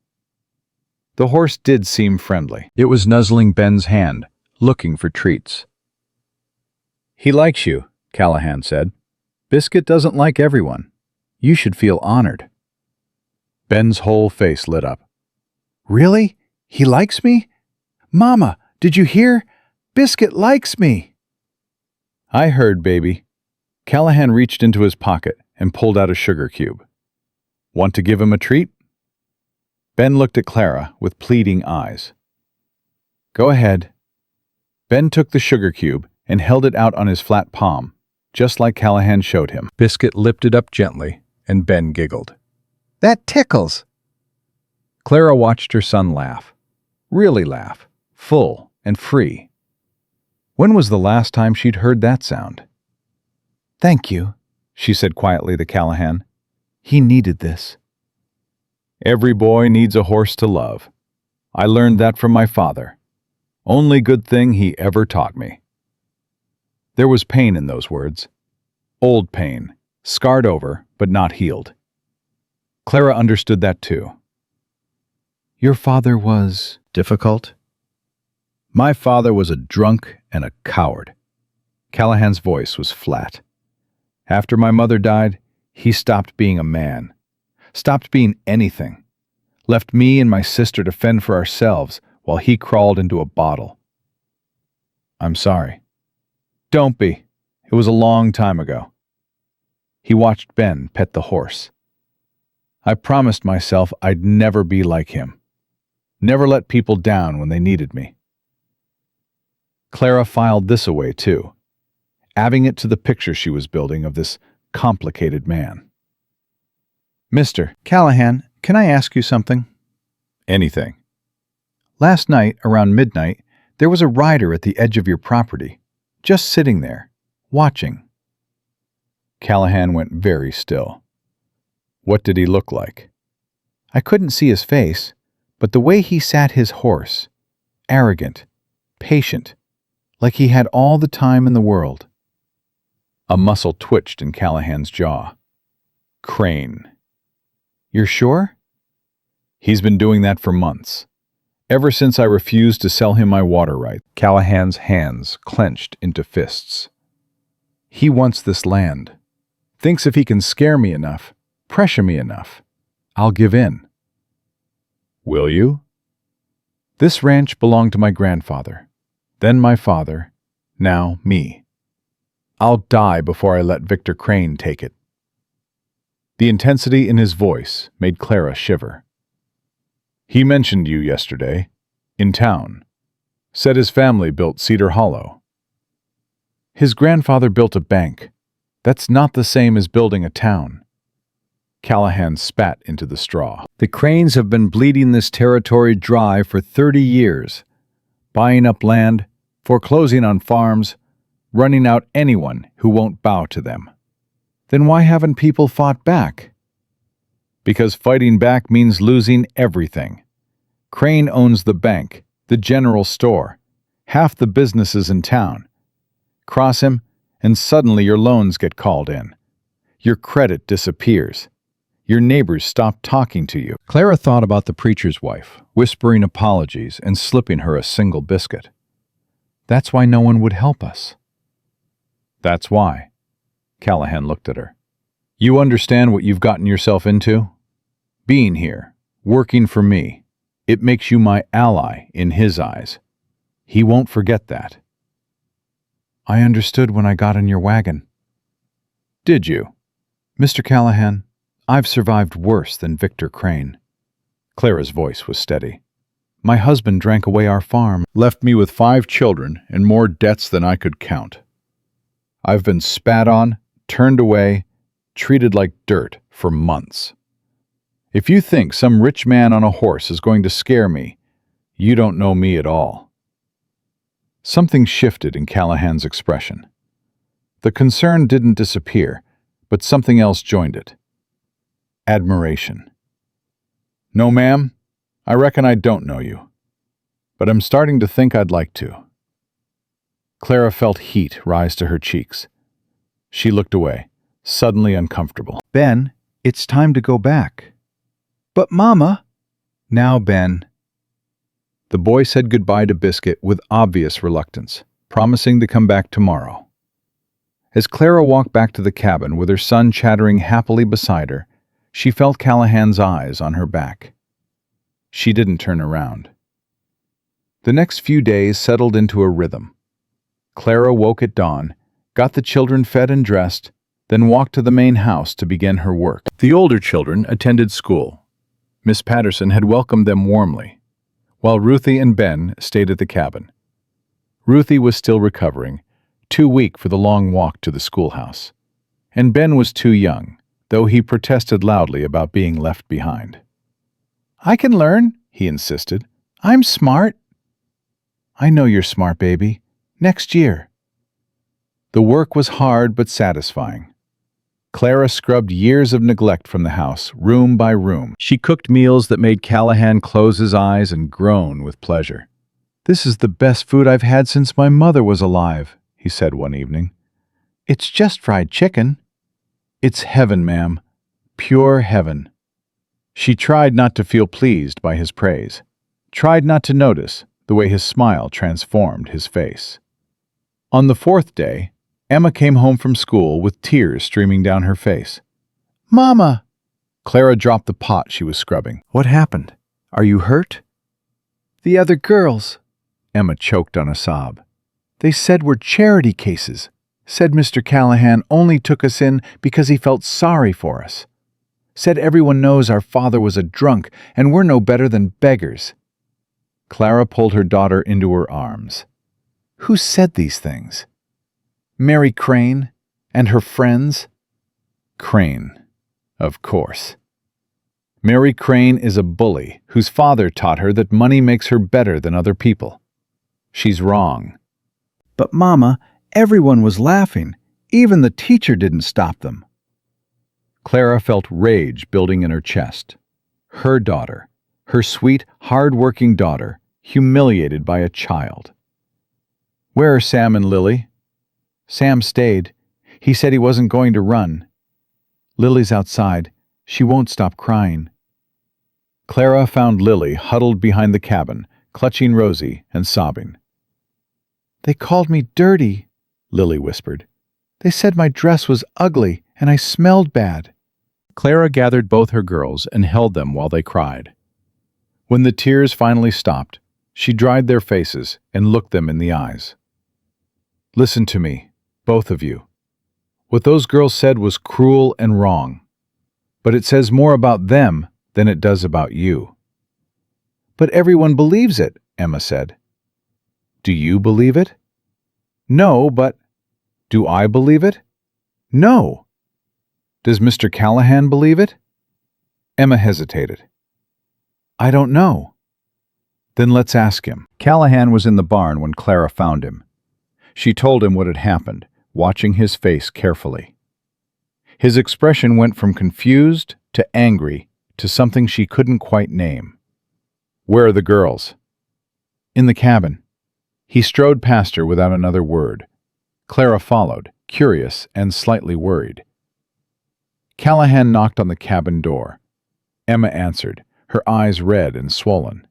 The horse did seem friendly. It was nuzzling Ben's hand, looking for treats. "He likes you," Callahan said. "Biscuit doesn't like everyone. You should feel honored." Ben's whole face lit up. "Really? He likes me? Mama, did you hear? Biscuit likes me." "I heard, baby." Callahan reached into his pocket and pulled out a sugar cube. "Want to give him a treat?" Ben looked at Clara with pleading eyes. "Go ahead." Ben took the sugar cube and held it out on his flat palm, just like Callahan showed him. Biscuit lifted up gently, and Ben giggled. "That tickles." Clara watched her son laugh. Really laugh, full and free. When was the last time she'd heard that sound? "Thank you," she said quietly to Callahan. "He needed this." Every boy needs a horse to love. I learned that from my father. Only good thing he ever taught me. There was pain in those words. Old pain, scarred over but not healed. Clara understood that too. "Your father was difficult?" "My father was a drunk and a coward." Callahan's voice was flat. "After my mother died, he stopped being a man. Stopped being anything. Left me and my sister to fend for ourselves while he crawled into a bottle. I'm sorry. Don't be. It was a long time ago. He watched Ben pet the horse. I promised myself I'd never be like him. Never let people down when they needed me. Clara filed this away, too, adding it to the picture she was building of this complicated man. Mr. Callahan, can I ask you something? Anything. Last night, around midnight, there was a rider at the edge of your property, just sitting there, watching. Callahan went very still. What did he look like? I couldn't see his face, but the way he sat his horse, arrogant, patient, like he had all the time in the world. A muscle twitched in Callahan's jaw. Crane. You're sure? He's been doing that for months. Ever since I refused to sell him my water rights. Callahan's hands clenched into fists. He wants this land. Thinks if he can scare me enough, pressure me enough, I'll give in. Will you? This ranch belonged to my grandfather, then my father, now me. I'll die before I let Victor Crane take it. The intensity in his voice made Clara shiver. He mentioned you yesterday, in town. Said his family built Cedar Hollow. His grandfather built a bank. That's not the same as building a town. Callahan spat into the straw. The Cranes have been bleeding this territory dry for 30 years, buying up land, foreclosing on farms, running out anyone who won't bow to them. Then why haven't people fought back? Because fighting back means losing everything. Crane owns the bank, the general store, half the businesses in town. Cross him, and suddenly your loans get called in. Your credit disappears. Your neighbors stop talking to you. Clara thought about the preacher's wife, whispering apologies and slipping her a single biscuit. That's why no one would help us. That's why. Callahan looked at her. You understand what you've gotten yourself into? Being here, working for me, it makes you my ally in his eyes. He won't forget that. I understood when I got in your wagon. Did you? Mr. Callahan, I've survived worse than Victor Crane. Clara's voice was steady. My husband drank away our farm, left me with 5 children and more debts than I could count. I've been spat on, turned away, treated like dirt for months. If you think some rich man on a horse is going to scare me, you don't know me at all. Something shifted in Callahan's expression. The concern didn't disappear, but something else joined it. Admiration. No, ma'am, I reckon I don't know you, but I'm starting to think I'd like to. Clara felt heat rise to her cheeks. She looked away, suddenly uncomfortable. Ben, it's time to go back. But Mama... Now, Ben. The boy said goodbye to Biscuit with obvious reluctance, promising to come back tomorrow. As Clara walked back to the cabin with her son chattering happily beside her, she felt Callahan's eyes on her back. She didn't turn around. The next few days settled into a rhythm. Clara woke at dawn, got the children fed and dressed, then walked to the main house to begin her work. The older children attended school. Miss Patterson had welcomed them warmly, while Ruthie and Ben stayed at the cabin. Ruthie was still recovering, too weak for the long walk to the schoolhouse, and Ben was too young, though he protested loudly about being left behind. I can learn, he insisted. I'm smart. I know you're smart, baby. Next year. The work was hard but satisfying. Clara scrubbed years of neglect from the house, room by room. She cooked meals that made Callahan close his eyes and groan with pleasure. This is the best food I've had since my mother was alive, he said one evening. It's just fried chicken. It's heaven, ma'am. Pure heaven. She tried not to feel pleased by his praise, tried not to notice the way his smile transformed his face. On the 4th day, Emma came home from school with tears streaming down her face. Mama! Clara dropped the pot she was scrubbing. What happened? Are you hurt? The other girls. Emma choked on a sob. They said we're charity cases. Said Mr. Callahan only took us in because he felt sorry for us. Said everyone knows our father was a drunk and we're no better than beggars. Clara pulled her daughter into her arms. Who said these things? Mary Crane and her friends? Crane, of course. Mary Crane is a bully whose father taught her that money makes her better than other people. She's wrong. But Mama, everyone was laughing. Even the teacher didn't stop them. Clara felt rage building in her chest. Her daughter, her sweet, hard-working daughter, humiliated by a child. Where are Sam and Lily? Sam stayed. He said he wasn't going to run. Lily's outside. She won't stop crying. Clara found Lily huddled behind the cabin, clutching Rosie and sobbing. They called me dirty, Lily whispered. They said my dress was ugly and I smelled bad. Clara gathered both her girls and held them while they cried. When the tears finally stopped, she dried their faces and looked them in the eyes. Listen to me, both of you. What those girls said was cruel and wrong, but it says more about them than it does about you. But everyone believes it, Emma said. Do you believe it? No, but... Do I believe it? No. Does Mr. Callahan believe it? Emma hesitated. I don't know. Then let's ask him. Callahan was in the barn when Clara found him. She told him what had happened, watching his face carefully. His expression went from confused to angry to something she couldn't quite name. Where are the girls? In the cabin. He strode past her without another word. Clara followed, curious and slightly worried. Callahan knocked on the cabin door. Emma answered, her eyes red and swollen.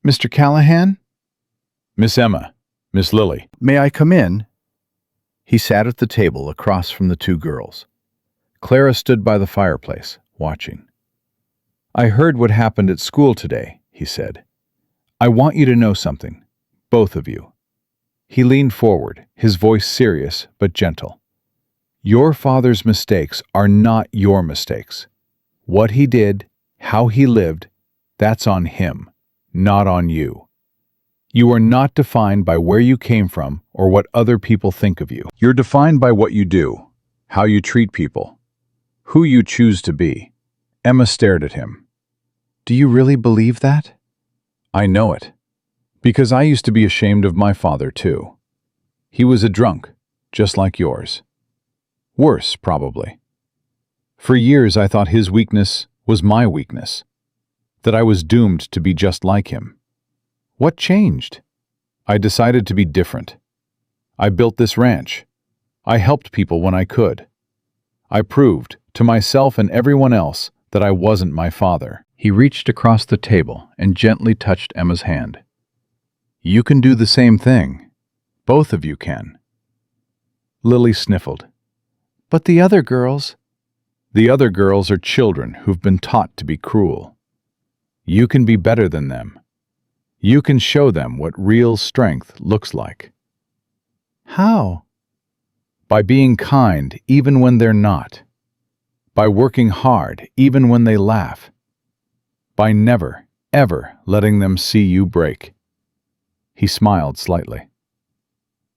Mr. Callahan? Miss Emma, Miss Lily. May I come in? He sat at the table across from the two girls. Clara stood by the fireplace, watching. I heard what happened at school today, he said. I want you to know something, both of you. He leaned forward, his voice serious but gentle. Your father's mistakes are not your mistakes. What he did, how he lived, that's on him, not on you. You are not defined by where you came from or what other people think of you. You're defined by what you do, how you treat people, who you choose to be. Emma stared at him. Do you really believe that? I know it. Because I used to be ashamed of my father, too. He was a drunk, just like yours. Worse, probably. For years I thought his weakness was my weakness, that I was doomed to be just like him. What changed? I decided to be different. I built this ranch. I helped people when I could. I proved, to myself and everyone else, that I wasn't my father. He reached across the table and gently touched Emma's hand. You can do the same thing. Both of you can. Lily sniffled. But the other girls... The other girls are children who've been taught to be cruel. You can be better than them. You can show them what real strength looks like. How? By being kind even when they're not. By working hard even when they laugh. By never, ever letting them see you break. He smiled slightly.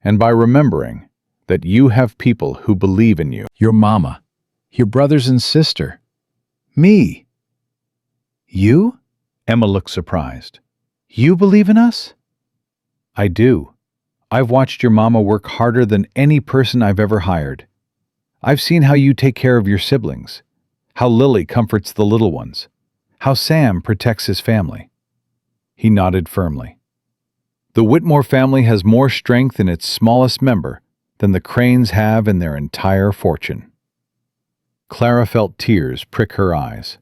And by remembering that you have people who believe in you. Your mama, your brothers and sister. Me? You? Emma looked surprised. You believe in us? I do. I've watched your mama work harder than any person I've ever hired. I've seen how you take care of your siblings, how Lily comforts the little ones, how Sam protects his family. He nodded firmly. The Whitmore family has more strength in its smallest member than the Cranes have in their entire fortune. Clara felt tears prick her eyes.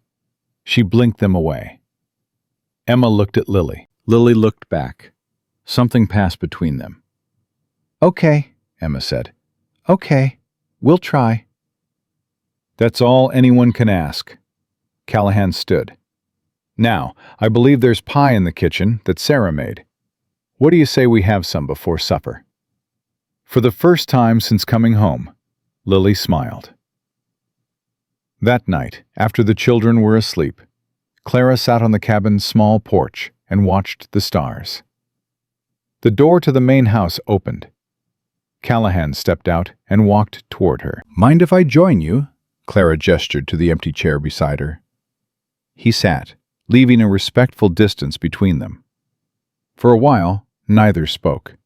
She blinked them away. Emma looked at Lily. Lily looked back. Something passed between them. Okay, Emma said. Okay, we'll try. That's all anyone can ask. Callahan stood. Now, I believe there's pie in the kitchen that Sarah made. What do you say we have some before supper? For the first time since coming home, Lily smiled. That night, after the children were asleep, Clara sat on the cabin's small porch and watched the stars. The door to the main house opened. Callahan stepped out and walked toward her. "Mind if I join you?" Clara gestured to the empty chair beside her. He sat, leaving a respectful distance between them. For a while, neither spoke.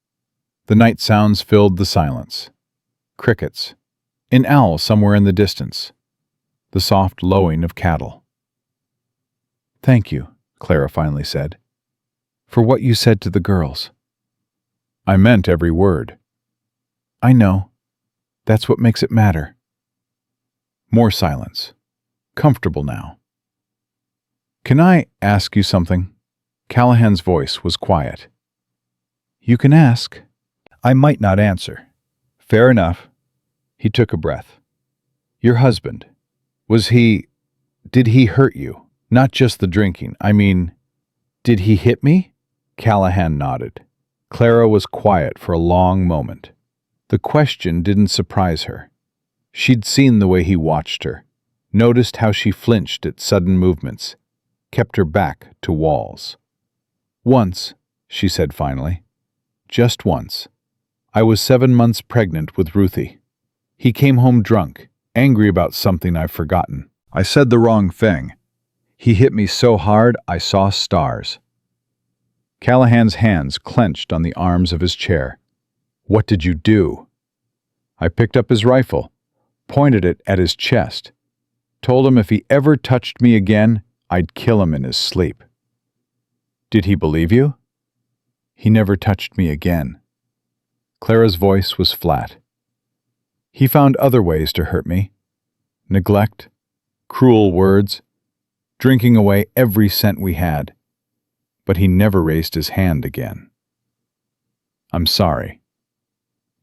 The night sounds filled the silence. Crickets, an owl somewhere in the distance, the soft lowing of cattle. "Thank you," Clara finally said, "for what you said to the girls." "I meant every word." "I know. That's what makes it matter." More silence. Comfortable now. "Can I ask you something?" Callahan's voice was quiet. "You can ask." "I might not answer." "Fair enough." He took a breath. "Your husband, did he hurt you? Not just the drinking, I mean, did he hit me?" Callahan nodded. Clara was quiet for a long moment. The question didn't surprise her. She'd seen the way he watched her, noticed how she flinched at sudden movements, kept her back to walls. "Once," she said finally. "Just once. I was 7 months pregnant with Ruthie. He came home drunk, angry about something I've forgotten. I said the wrong thing. He hit me so hard I saw stars." Callahan's hands clenched on the arms of his chair. "What did you do?" "I picked up his rifle, pointed it at his chest, told him if he ever touched me again, I'd kill him in his sleep." "Did he believe you?" "He never touched me again." Clara's voice was flat. "He found other ways to hurt me. Neglect, cruel words, drinking away every cent we had. But he never raised his hand again." "I'm sorry."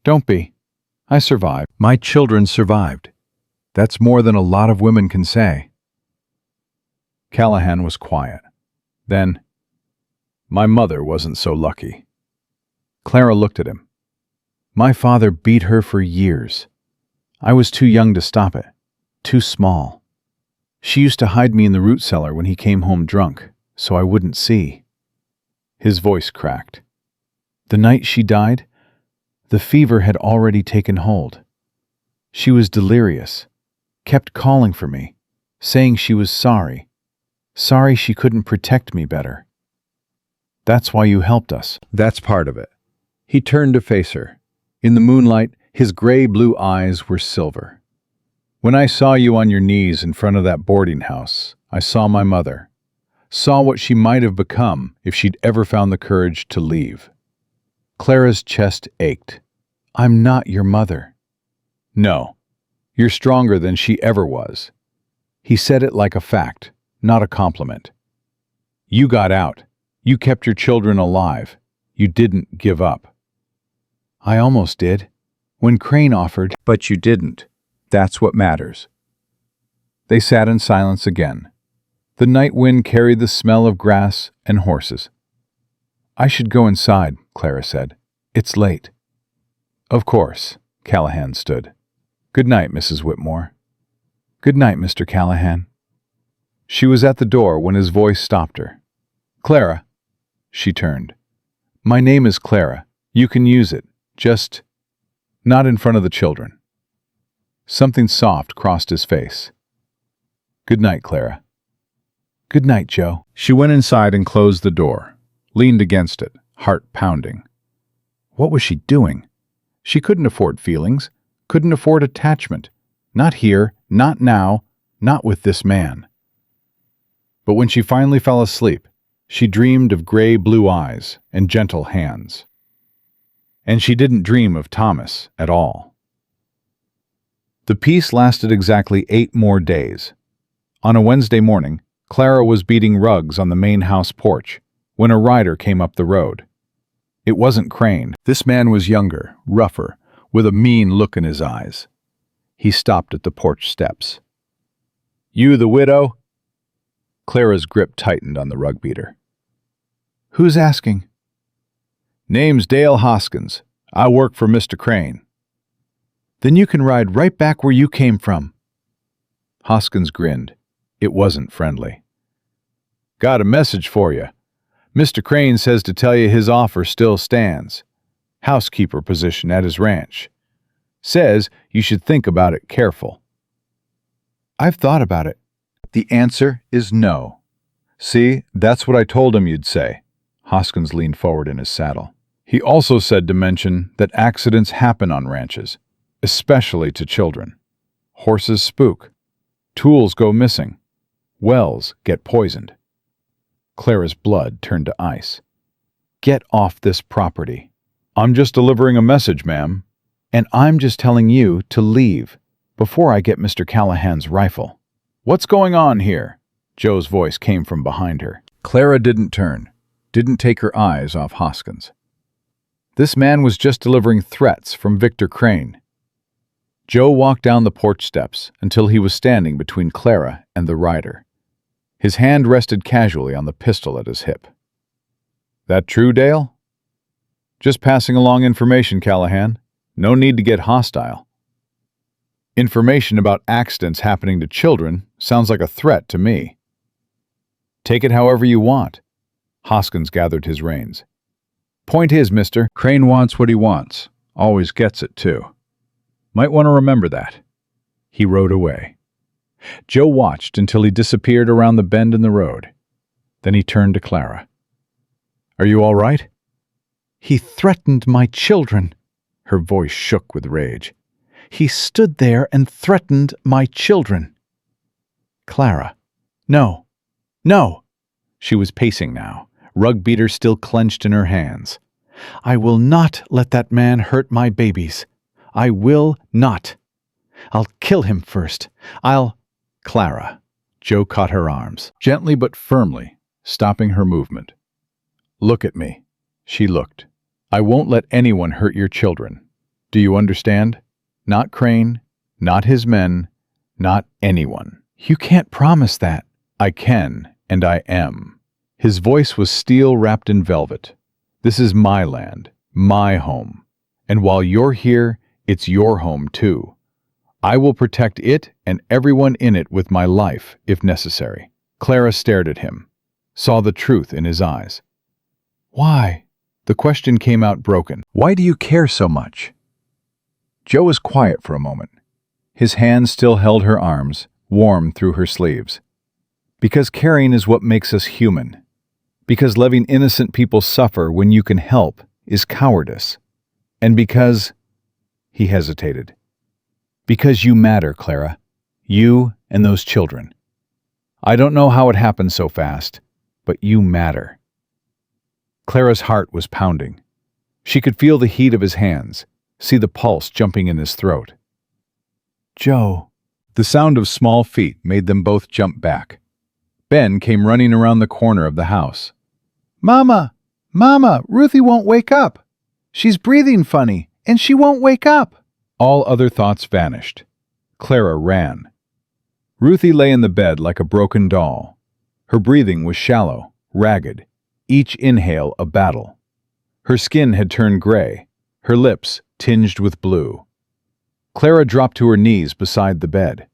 "Don't be. I survived. My children survived. That's more than a lot of women can say." Callahan was quiet. Then, "My mother wasn't so lucky." Clara looked at him. "My father beat her for years. I was too young to stop it, too small. She used to hide me in the root cellar when he came home drunk, so I wouldn't see." His voice cracked. "The night she died, the fever had already taken hold. She was delirious, kept calling for me, saying she was sorry she couldn't protect me better. That's why you helped us." "That's part of it." He turned to face her. In the moonlight, his gray-blue eyes were silver. "When I saw you on your knees in front of that boarding house, I saw my mother. Saw what she might have become if she'd ever found the courage to leave." Clara's chest ached. "I'm not your mother." "No, you're stronger than she ever was." He said it like a fact, not a compliment. "You got out. You kept your children alive. You didn't give up." "I almost did. When Crane offered." "But you didn't. That's what matters." They sat in silence again. The night wind carried the smell of grass and horses. "I should go inside," Clara said. "It's late." "Of course." Callahan stood. "Good night, Mrs. Whitmore." "Good night, Mr. Callahan." She was at the door when his voice stopped her. "Clara." She turned. "My name is Clara. You can use it. Just not in front of the children." Something soft crossed his face. "Good night, Clara." "Good night, Joe." She went inside and closed the door, leaned against it, heart pounding. What was she doing? She couldn't afford feelings, couldn't afford attachment. Not here, not now, not with this man. But when she finally fell asleep, she dreamed of gray-blue eyes and gentle hands. And she didn't dream of Thomas at all. The peace lasted exactly 8 more days. On a Wednesday morning, Clara was beating rugs on the main house porch when a rider came up the road. It wasn't Crane. This man was younger, rougher, with a mean look in his eyes. He stopped at the porch steps. "You the widow?" Clara's grip tightened on the rug beater. "Who's asking?" "Name's Dale Hoskins. I work for Mr. Crane. Then you can ride right back where you came from. Hoskins grinned. It wasn't friendly. Got a message for you. Mr. Crane says to tell you his offer still stands. Housekeeper position at his ranch. Says you should think about it careful. I've thought about it. The answer is no. See, that's what I told him you'd say. Hoskins leaned forward in his saddle. He also said to mention that accidents happen on ranches, especially to children. Horses spook. Tools go missing. Wells get poisoned. Clara's blood turned to ice. Get off this property. I'm just delivering a message, ma'am. And I'm just telling you to leave before I get Mr. Callahan's rifle. What's going on here? Joe's voice came from behind her. Clara didn't turn, didn't take her eyes off Hoskins. This man was just delivering threats from Victor Crane. Joe walked down the porch steps until he was standing between Clara and the rider. His hand rested casually on the pistol at his hip. That true, Dale? Just passing along information, Callahan. No need to get hostile. Information about accidents happening to children sounds like a threat to me. Take it however you want. Hoskins gathered his reins. Point is, mister, Crane wants what he wants. Always gets it, too. Might want to remember that. He rode away. Joe watched until he disappeared around the bend in the road. Then he turned to Clara. Are you all right? He threatened my children. Her voice shook with rage. He stood there and threatened my children. Clara. No. No. She was pacing now, rug beater still clenched in her hands. I will not let that man hurt my babies. I will not. I'll kill him first. Clara. Joe caught her arms, gently but firmly, stopping her movement. Look at me. She looked. I won't let anyone hurt your children. Do you understand? Not Crane, not his men, not anyone. You can't promise that. I can, and I am. His voice was steel wrapped in velvet. This is my land, my home. And while you're here, it's your home too. I will protect it and everyone in it with my life, if necessary. Clara stared at him, saw the truth in his eyes. Why? The question came out broken. Why do you care so much? Joe was quiet for a moment. His hands still held her arms, warm through her sleeves. Because caring is what makes us human. Because letting innocent people suffer when you can help is cowardice. And because... He hesitated. Because you matter, Clara. You and those children. I don't know how it happened so fast, but you matter. Clara's heart was pounding. She could feel the heat of his hands, see the pulse jumping in his throat. Joe. The sound of small feet made them both jump back. Ben came running around the corner of the house. Mama! Mama! Ruthie won't wake up! She's breathing funny, and she won't wake up! All other thoughts vanished. Clara ran. Ruthie lay in the bed like a broken doll. Her breathing was shallow, ragged, each inhale a battle. Her skin had turned gray, her lips tinged with blue. Clara dropped to her knees beside the bed.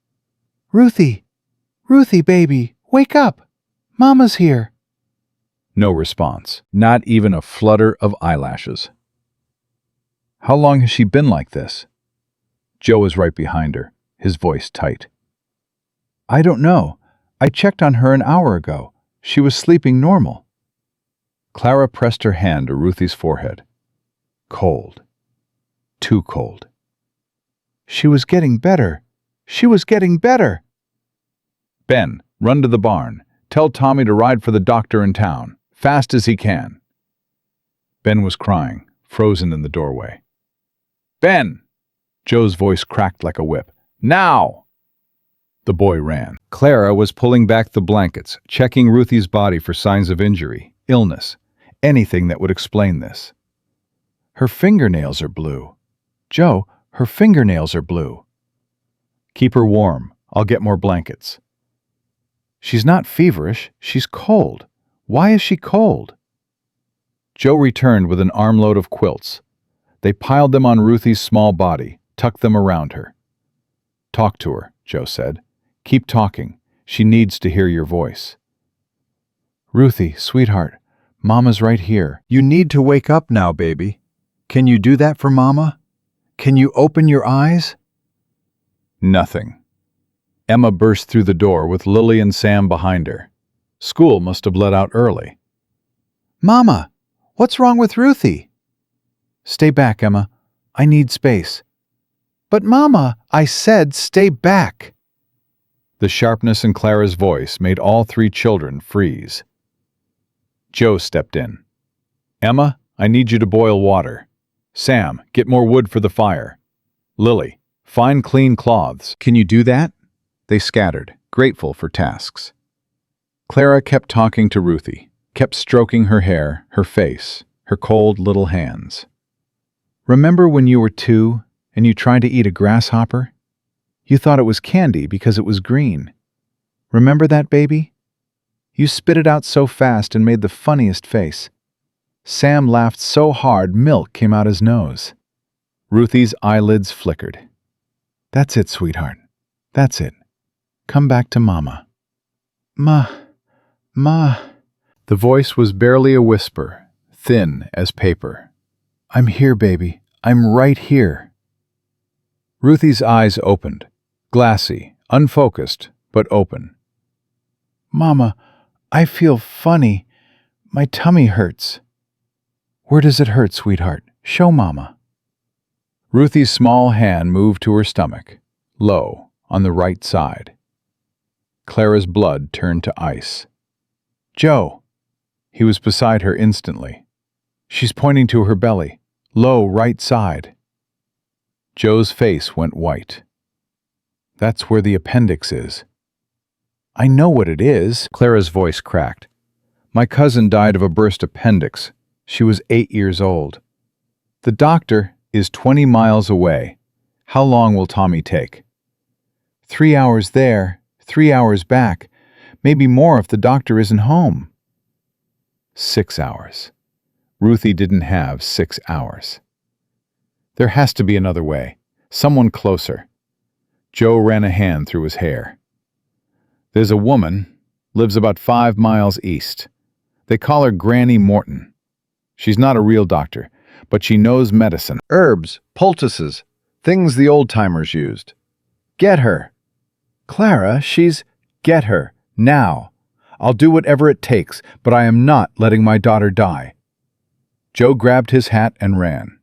Ruthie! Ruthie, baby, wake up! Mama's here! No response, not even a flutter of eyelashes. How long has she been like this? Joe was right behind her, his voice tight. I don't know. I checked on her an hour ago. She was sleeping normal. Clara pressed her hand to Ruthie's forehead. Cold. Too cold. She was getting better. She was getting better. Ben, run to the barn. Tell Tommy to ride for the doctor in town, fast as he can. Ben was crying, frozen in the doorway. Ben! Joe's voice cracked like a whip. Now! The boy ran. Clara was pulling back the blankets, checking Ruthie's body for signs of injury, illness, anything that would explain this. Her fingernails are blue. Joe, her fingernails are blue. Keep her warm. I'll get more blankets. She's not feverish. She's cold. Why is she cold? Joe returned with an armload of quilts. They piled them on Ruthie's small body, tucked them around her. "Talk to her," Joe said. "Keep talking. She needs to hear your voice." "Ruthie, sweetheart, Mama's right here." You need to wake up now, baby. Can you do that for Mama? Can you open your eyes? Nothing. Emma burst through the door with Lily and Sam behind her. School must have let out early. "Mama, what's wrong with Ruthie?" "Stay back, Emma. I need space." "But Mama, I said stay back." The sharpness in Clara's voice made all three children freeze. Joe stepped in. "Emma, I need you to boil water. Sam, get more wood for the fire. Lily, find clean cloths." Can you do that? They scattered, grateful for tasks. Clara kept talking to Ruthie, kept stroking her hair, her face, her cold little hands. "Remember when you were 2 and you tried to eat a grasshopper? You thought it was candy because it was green. Remember that, baby? You spit it out so fast and made the funniest face. Sam laughed so hard milk came out his nose." Ruthie's eyelids flickered. "That's it, sweetheart. That's it. Come back to Mama." Ma. The voice was barely a whisper, thin as paper. "I'm here, baby. I'm right here." Ruthie's eyes opened, glassy, unfocused, but open. "Mama, I feel funny. My tummy hurts." "Where does it hurt, sweetheart? Show Mama." Ruthie's small hand moved to her stomach, low, on the right side. Clara's blood turned to ice. "Joe!" He was beside her instantly. "She's pointing to her belly, low right side." Joe's face went white. "That's where the appendix is." "I know what it is." Clara's voice cracked. "My cousin died of a burst appendix. She was 8 years old. The doctor is 20 miles away. How long will Tommy take?" 3 hours there, 3 hours back. Maybe more if the doctor isn't home." 6 hours. Ruthie didn't have 6 hours. There has to be another way. Someone closer. Joe ran a hand through his hair. "There's a woman, lives about 5 miles east. They call her Granny Morton. She's not a real doctor, but she knows medicine. Herbs, poultices, things the old-timers used. Get her." "Clara, she's—" "Get her, now. I'll do whatever it takes, but I am not letting my daughter die." Joe grabbed his hat and ran.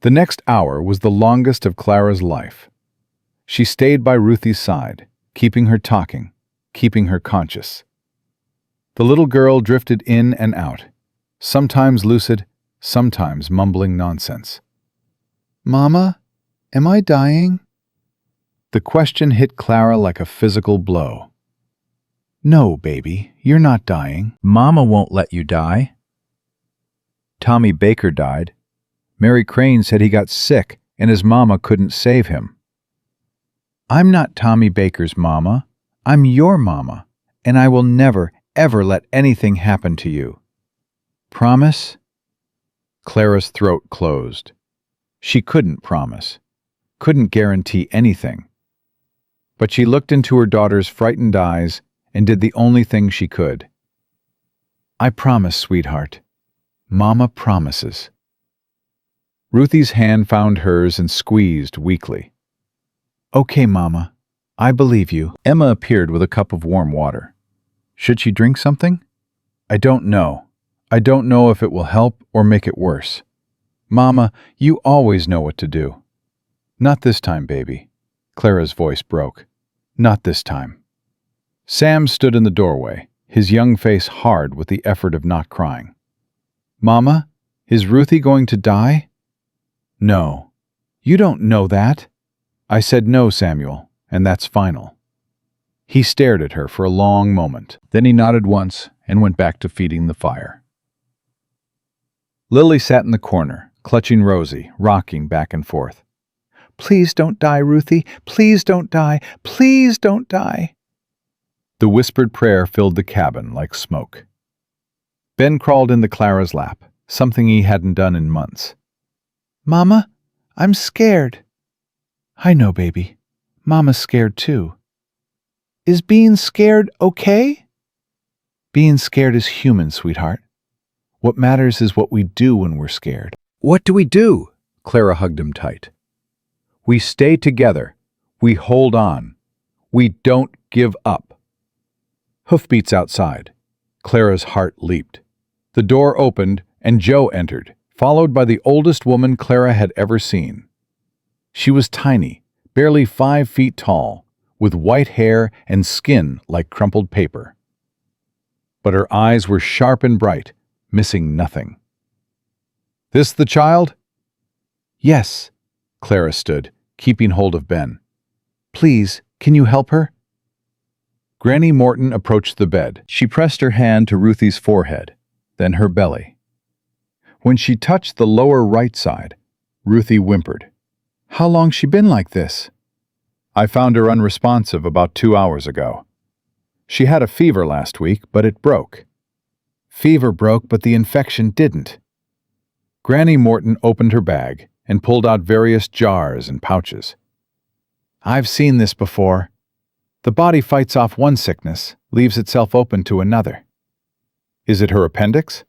The next hour was the longest of Clara's life. She stayed by Ruthie's side, keeping her talking, keeping her conscious. The little girl drifted in and out, sometimes lucid, sometimes mumbling nonsense. "Mama, am I dying?" The question hit Clara like a physical blow. "No, baby, you're not dying." Mama won't let you die. Tommy Baker died. Mary Crane said he got sick and his mama couldn't save him. "I'm not Tommy Baker's mama. I'm your mama, and I will never, ever let anything happen to you. Promise?" Clara's throat closed. She couldn't promise, couldn't guarantee anything. But she looked into her daughter's frightened eyes and did the only thing she could. "I promise, sweetheart. Mama promises." Ruthie's hand found hers and squeezed weakly. "Okay, Mama. I believe you." Emma appeared with a cup of warm water. Should she drink something? "I don't know. I don't know if it will help or make it worse. Mama, you always know what to do." "Not this time, baby." Clara's voice broke. "Not this time." Sam stood in the doorway, his young face hard with the effort of not crying. "Mama, is Ruthie going to die?" "No." "You don't know that." "I said no, Samuel, and that's final." He stared at her for a long moment. Then he nodded once and went back to feeding the fire. Lily sat in the corner, clutching Rosie, rocking back and forth. "Please don't die, Ruthie. Please don't die. Please don't die." The whispered prayer filled the cabin like smoke. Ben crawled into Clara's lap, something he hadn't done in months. Mama, I'm scared. I know, baby. Mama's scared too. Is being scared okay? Being scared is human, sweetheart. What matters is what we do when we're scared. What do we do? Clara hugged him tight. We stay together. We hold on. We don't give up. Hoofbeats outside. Clara's heart leaped. The door opened and Joe entered, followed by the oldest woman Clara had ever seen. She was tiny, barely 5 feet tall, with white hair and skin like crumpled paper. But her eyes were sharp and bright, missing nothing. "This the child?" Yes, Clara stood, keeping hold of Ben. please, can you help her? Granny Morton approached the bed. She pressed her hand to Ruthie's forehead, then her belly. When she touched the lower right side, Ruthie whimpered. How long she been like this? I found her unresponsive about 2 hours ago. She had a fever last week, but it broke. Fever broke, but the infection didn't. Granny Morton opened her bag and pulled out various jars and pouches. I've seen this before. The body fights off one sickness, leaves itself open to another. Is it her appendix?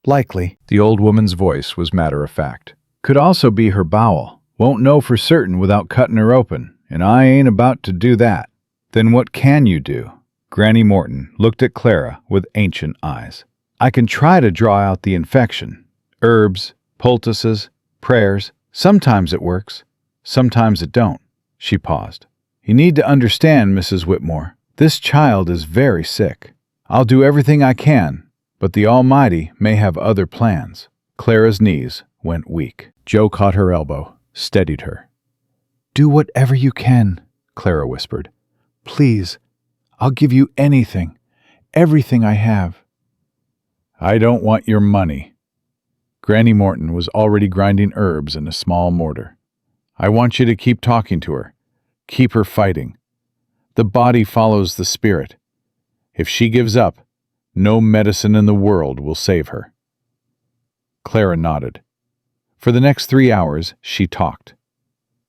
Likely. The old woman's voice was matter-of-fact. Could also be her bowel. Won't know for certain without cutting her open, and I ain't about to do that. Then what can you do? Granny Morton looked at Clara with ancient eyes. I can try to draw out the infection. Herbs, poultices, prayers. Sometimes it works. Sometimes it don't. She paused. You need to understand, Mrs. Whitmore. This child is very sick. I'll do everything I can, but the Almighty may have other plans. Clara's knees went weak. Joe caught her elbow, steadied her. Do whatever you can, Clara whispered. please. I'll give you anything, everything I have. I don't want your money. Granny Morton was already grinding herbs in a small mortar. I want you to keep talking to her. Keep her fighting. The body follows the spirit. If she gives up, no medicine in the world will save her. Clara nodded. For the next 3 hours, she talked.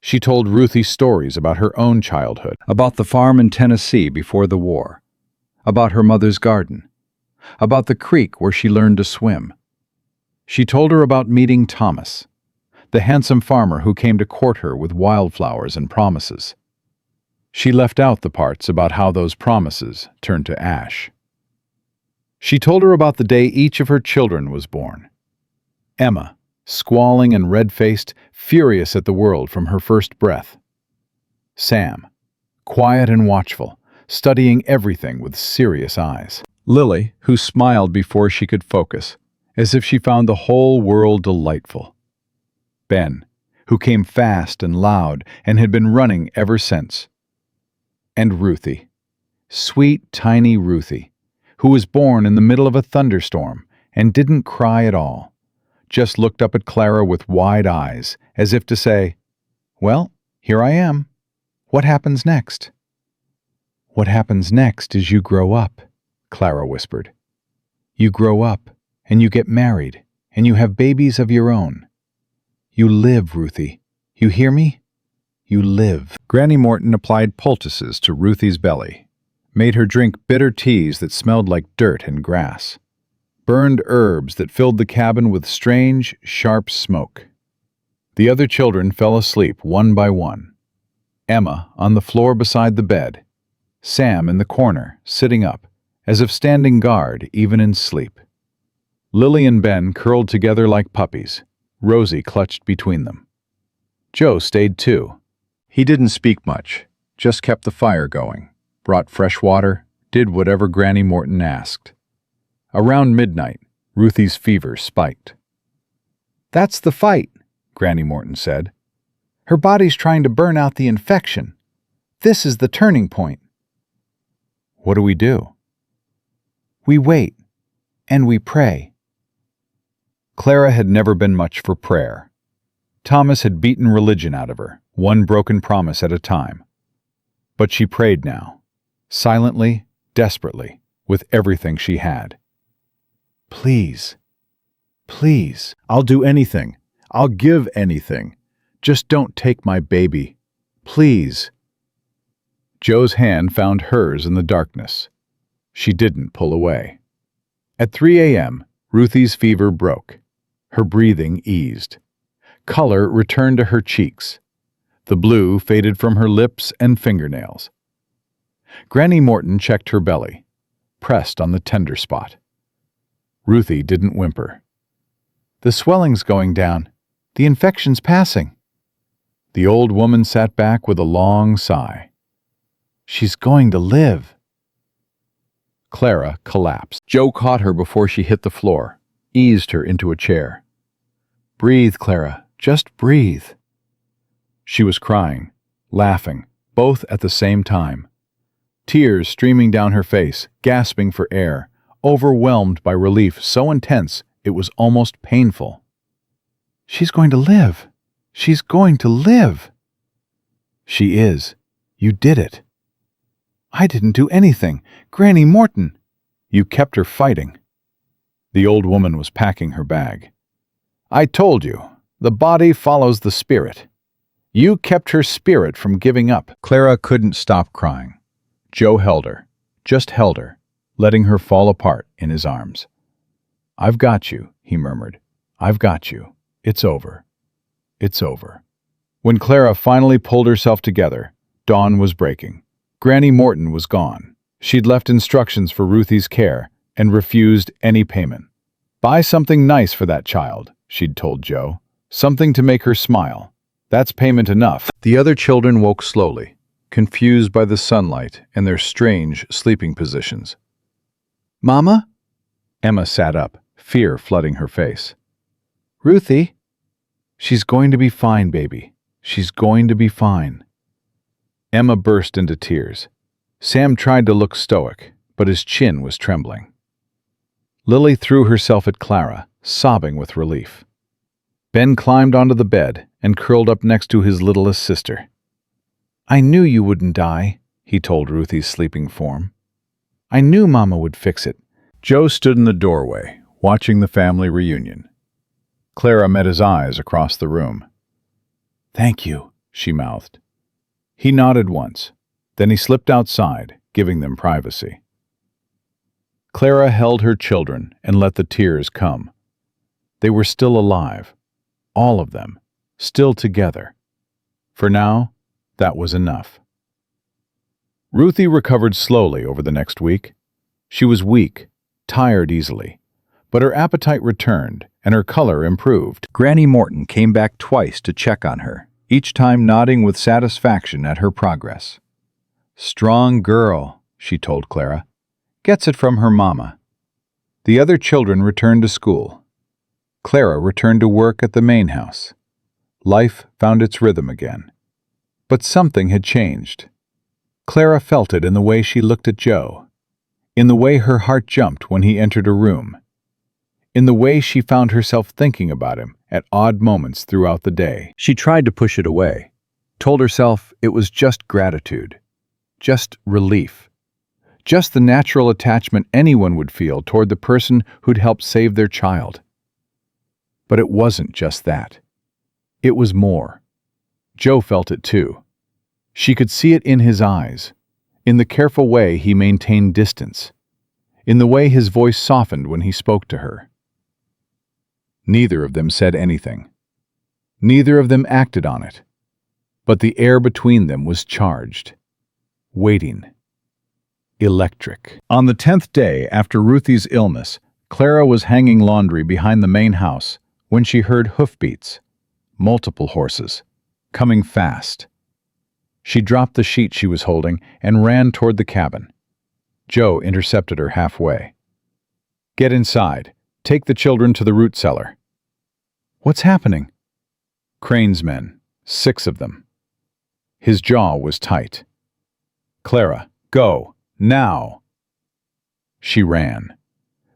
She told Ruthie stories about her own childhood, about the farm in Tennessee before the war, about her mother's garden, about the creek where she learned to swim. She told her about meeting Thomas, the handsome farmer who came to court her with wildflowers and promises. She left out the parts about how those promises turned to ash. She told her about the day each of her children was born. Emma, squalling and red-faced, furious at the world from her first breath. Sam, quiet and watchful, studying everything with serious eyes. Lily, who smiled before she could focus, as if she found the whole world delightful. Ben, who came fast and loud and had been running ever since. And Ruthie, sweet, tiny Ruthie, who was born in the middle of a thunderstorm and didn't cry at all, just looked up at Clara with wide eyes, as if to say, "Well, here I am. What happens next?" "What happens next is you grow up," Clara whispered. "You grow up, and you get married, and you have babies of your own. You live, Ruthie. You hear me? You live." Granny Morton applied poultices to Ruthie's belly, made her drink bitter teas that smelled like dirt and grass, burned herbs that filled the cabin with strange, sharp smoke. The other children fell asleep one by one. Emma on the floor beside the bed, Sam in the corner, sitting up, as if standing guard even in sleep. Lily and Ben curled together like puppies, Rosie clutched between them. Joe stayed too. He didn't speak much, just kept the fire going, brought fresh water, did whatever Granny Morton asked. Around midnight, Ruthie's fever spiked. "That's the fight," Granny Morton said. "Her body's trying to burn out the infection. This is the turning point." "What do we do?" "We wait, and we pray." Clara had never been much for prayer. Thomas had beaten religion out of her, one broken promise at a time. But she prayed now, silently, desperately, with everything she had. "Please, please, I'll do anything. I'll give anything. Just don't take my baby. Please." Joe's hand found hers in the darkness. She didn't pull away. At 3 a.m., Ruthie's fever broke. Her breathing eased. Color returned to her cheeks. The blue faded from her lips and fingernails. Granny Morton checked her belly, pressed on the tender spot. Ruthie didn't whimper. "The swelling's going down. The infection's passing." The old woman sat back with a long sigh. "She's going to live." Clara collapsed. Joe caught her before she hit the floor, eased her into a chair. "Breathe, Clara. Just breathe." She was crying, laughing, both at the same time. Tears streaming down her face, gasping for air, overwhelmed by relief so intense it was almost painful. "She's going to live. She's going to live." "She is. You did it." "I didn't do anything. Granny Morton." "You kept her fighting." The old woman was packing her bag. "I told you, the body follows the spirit. You kept her spirit from giving up." Clara couldn't stop crying. Joe held her, just held her, letting her fall apart in his arms. "I've got you," he murmured. "I've got you. It's over. It's over." When Clara finally pulled herself together, dawn was breaking. Granny Morton was gone. She'd left instructions for Ruthie's care and refused any payment. "Buy something nice for that child," she'd told Joe. "Something to make her smile. That's payment enough." The other children woke slowly, confused by the sunlight and their strange sleeping positions. "Mama?" Emma sat up, fear flooding her face. "Ruthie?" "She's going to be fine, baby. She's going to be fine." Emma burst into tears. Sam tried to look stoic, but his chin was trembling. Lily threw herself at Clara, sobbing with relief. Ben climbed onto the bed and curled up next to his littlest sister. "I knew you wouldn't die," he told Ruthie's sleeping form. "I knew Mama would fix it." Joe stood in the doorway, watching the family reunion. Clara met his eyes across the room. "Thank you," she mouthed. He nodded once. Then he slipped outside, giving them privacy. Clara held her children and let the tears come. They were still alive. All of them. Still together. For now, that was enough. Ruthie recovered slowly over the next week. She was weak, tired easily, but her appetite returned and her color improved. Granny Morton came back twice to check on her, each time nodding with satisfaction at her progress. "Strong girl," she told Clara. "Gets it from her mama." The other children returned to school. Clara returned to work at the main house. Life found its rhythm again. But something had changed. Clara felt it in the way she looked at Joe, in the way her heart jumped when he entered a room, in the way she found herself thinking about him at odd moments throughout the day. She tried to push it away, told herself it was just gratitude, just relief, just the natural attachment anyone would feel toward the person who'd helped save their child. But it wasn't just that. It was more. Joe felt it too. She could see it in his eyes, in the careful way he maintained distance, in the way his voice softened when he spoke to her. Neither of them said anything. Neither of them acted on it. But the air between them was charged, waiting, electric. On the 10th day after Ruthie's illness, Clara was hanging laundry behind the main house when she heard hoofbeats, multiple horses, coming fast. She dropped the sheet she was holding and ran toward the cabin. Joe intercepted her halfway. "Get inside. Take the children to the root cellar." "What's happening?" "Crane's men. 6 of them." His jaw was tight. "Clara, go. Now!" She ran.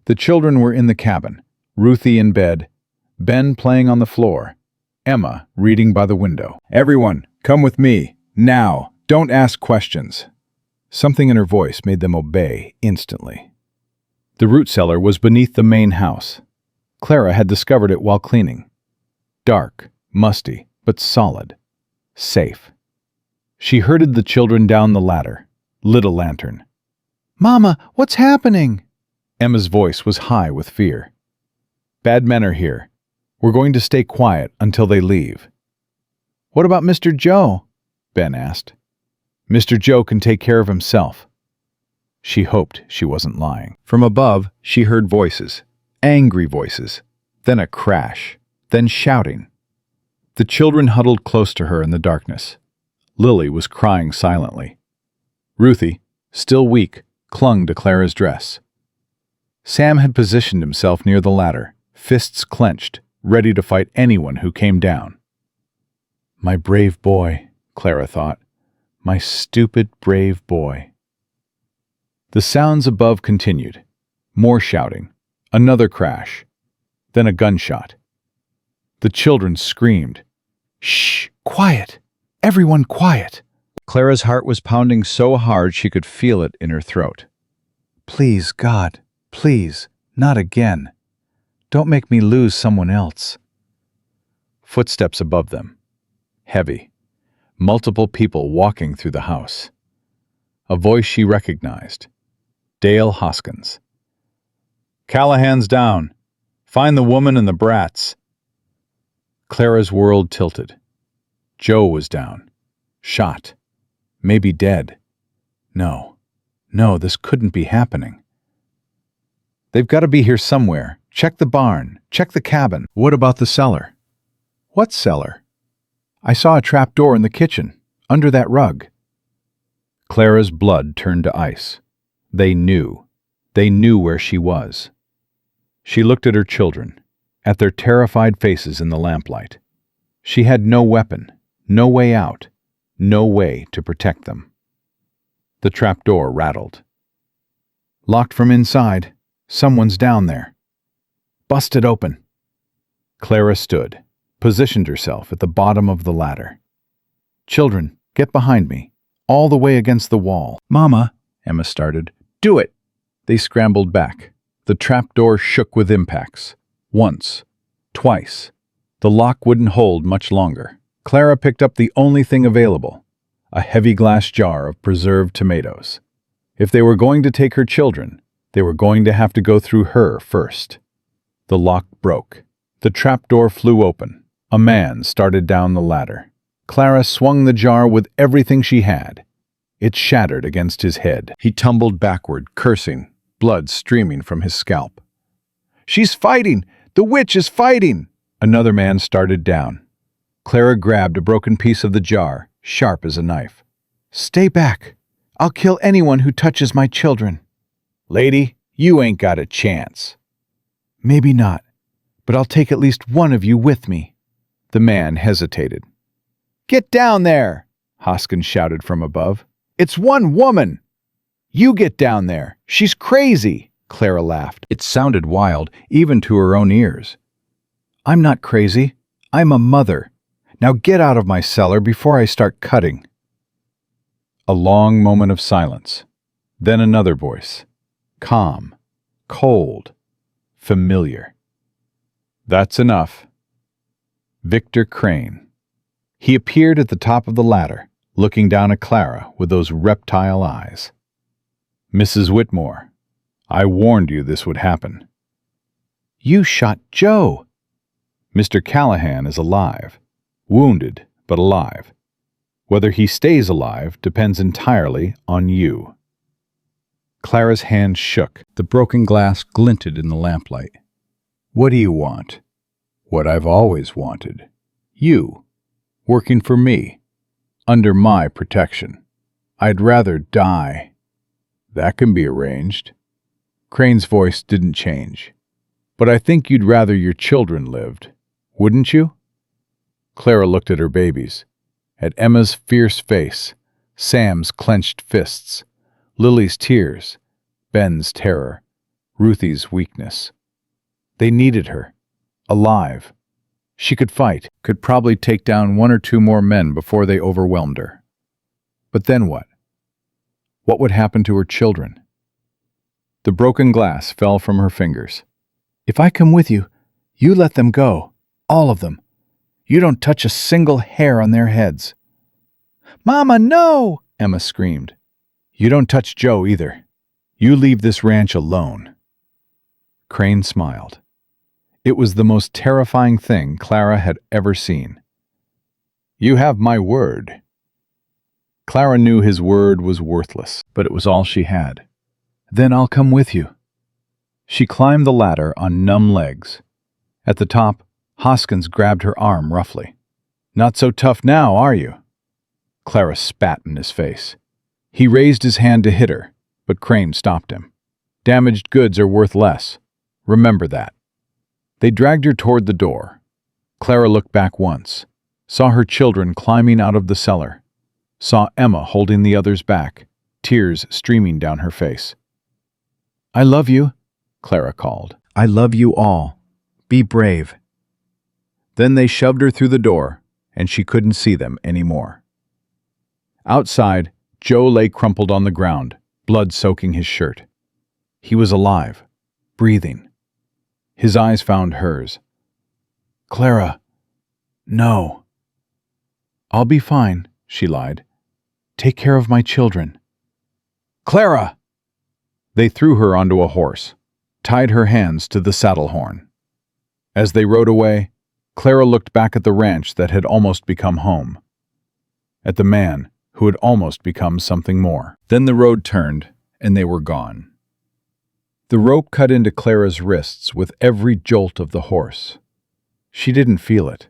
The children were in the cabin, Ruthie in bed, Ben playing on the floor, Emma reading by the window. "Everyone, come with me. Now. Don't ask questions." Something in her voice made them obey instantly. The root cellar was beneath the main house. Clara had discovered it while cleaning. Dark, musty, but solid. Safe. She herded the children down the ladder, lit a lantern. Mama, what's happening? Emma's voice was high with fear. Bad men are here. We're going to stay quiet until they leave. What about Mr. Joe? Ben asked. Mr. Joe can take care of himself. She hoped she wasn't lying. From above, she heard voices, angry voices, then a crash, then shouting. The children huddled close to her in the darkness. Lily was crying silently. Ruthie, still weak, clung to Clara's dress. Sam had positioned himself near the ladder, fists clenched, ready to fight anyone who came down. My brave boy, Clara thought. My stupid, brave boy. The sounds above continued. More shouting. Another crash. Then a gunshot. The children screamed. Shh! Quiet! Everyone quiet! Clara's heart was pounding so hard she could feel it in her throat. Please, God, please, not again. Don't make me lose someone else. Footsteps above them. Heavy. Multiple people walking through the house. A voice she recognized. Dale Hoskins. Callahan's down. Find the woman and the brats. Clara's world tilted. Joe was down. Shot. Maybe dead. No, this couldn't be happening. They've got to be here somewhere. Check the barn. Check the cabin. What about the cellar? What cellar? I saw a trap door in the kitchen, under that rug. Clara's blood turned to ice. They knew. They knew where she was. She looked at her children, at their terrified faces in the lamplight. She had no weapon, no way out, no way to protect them. The trap door rattled. Locked from inside. Someone's down there. Bust it open. Clara stood, positioned herself at the bottom of the ladder. Children, get behind me, all the way against the wall. Mama, Emma started. Do it! They scrambled back. The trap door shook with impacts. Once. Twice. The lock wouldn't hold much longer. Clara picked up the only thing available, a heavy glass jar of preserved tomatoes. If they were going to take her children, they were going to have to go through her first. The lock broke. The trapdoor flew open. A man started down the ladder. Clara swung the jar with everything she had. It shattered against his head. He tumbled backward, cursing, blood streaming from his scalp. She's fighting! The witch is fighting! Another man started down. Clara grabbed a broken piece of the jar, sharp as a knife. Stay back. I'll kill anyone who touches my children. Lady, you ain't got a chance. Maybe not, but I'll take at least one of you with me. The man hesitated. Get down there, Hoskins shouted from above. It's one woman. You get down there. She's crazy, Clara laughed. It sounded wild, even to her own ears. I'm not crazy. I'm a mother. Now get out of my cellar before I start cutting. A long moment of silence. Then another voice. Calm, cold, familiar. That's enough. Victor Crane. He appeared at the top of the ladder, looking down at Clara with those reptile eyes. Mrs. Whitmore, I warned you this would happen. You shot Joe. Mr. Callahan is alive, wounded but alive. Whether he stays alive depends entirely on you. Clara's hand shook. The broken glass glinted in the lamplight. What do you want? What I've always wanted. You, working for me, under my protection. I'd rather die. That can be arranged. Crane's voice didn't change. But I think you'd rather your children lived, wouldn't you? Clara looked at her babies, at Emma's fierce face, Sam's clenched fists, Lily's tears, Ben's terror, Ruthie's weakness. They needed her, alive. She could fight, could probably take down one or two more men before they overwhelmed her. But then what? What would happen to her children? The broken glass fell from her fingers. If I come with you, you let them go, all of them. You don't touch a single hair on their heads." "Mama, no!" Emma screamed. "You don't touch Joe either. You leave this ranch alone." Crane smiled. It was the most terrifying thing Clara had ever seen. "You have my word." Clara knew his word was worthless, but it was all she had. "Then I'll come with you." She climbed the ladder on numb legs. At the top, Hoskins grabbed her arm roughly. "Not so tough now, are you?" Clara spat in his face. He raised his hand to hit her, but Crane stopped him. "Damaged goods are worth less. Remember that." They dragged her toward the door. Clara looked back once, saw her children climbing out of the cellar, saw Emma holding the others back, tears streaming down her face. "I love you," Clara called. "I love you all. Be brave." Then they shoved her through the door, and she couldn't see them anymore. Outside, Joe lay crumpled on the ground, blood soaking his shirt. He was alive, breathing. His eyes found hers. "Clara, no." "I'll be fine," she lied. "Take care of my children." "Clara!" They threw her onto a horse, tied her hands to the saddle horn. As they rode away, Clara looked back at the ranch that had almost become home, at the man who had almost become something more. Then the road turned, and they were gone. The rope cut into Clara's wrists with every jolt of the horse. She didn't feel it.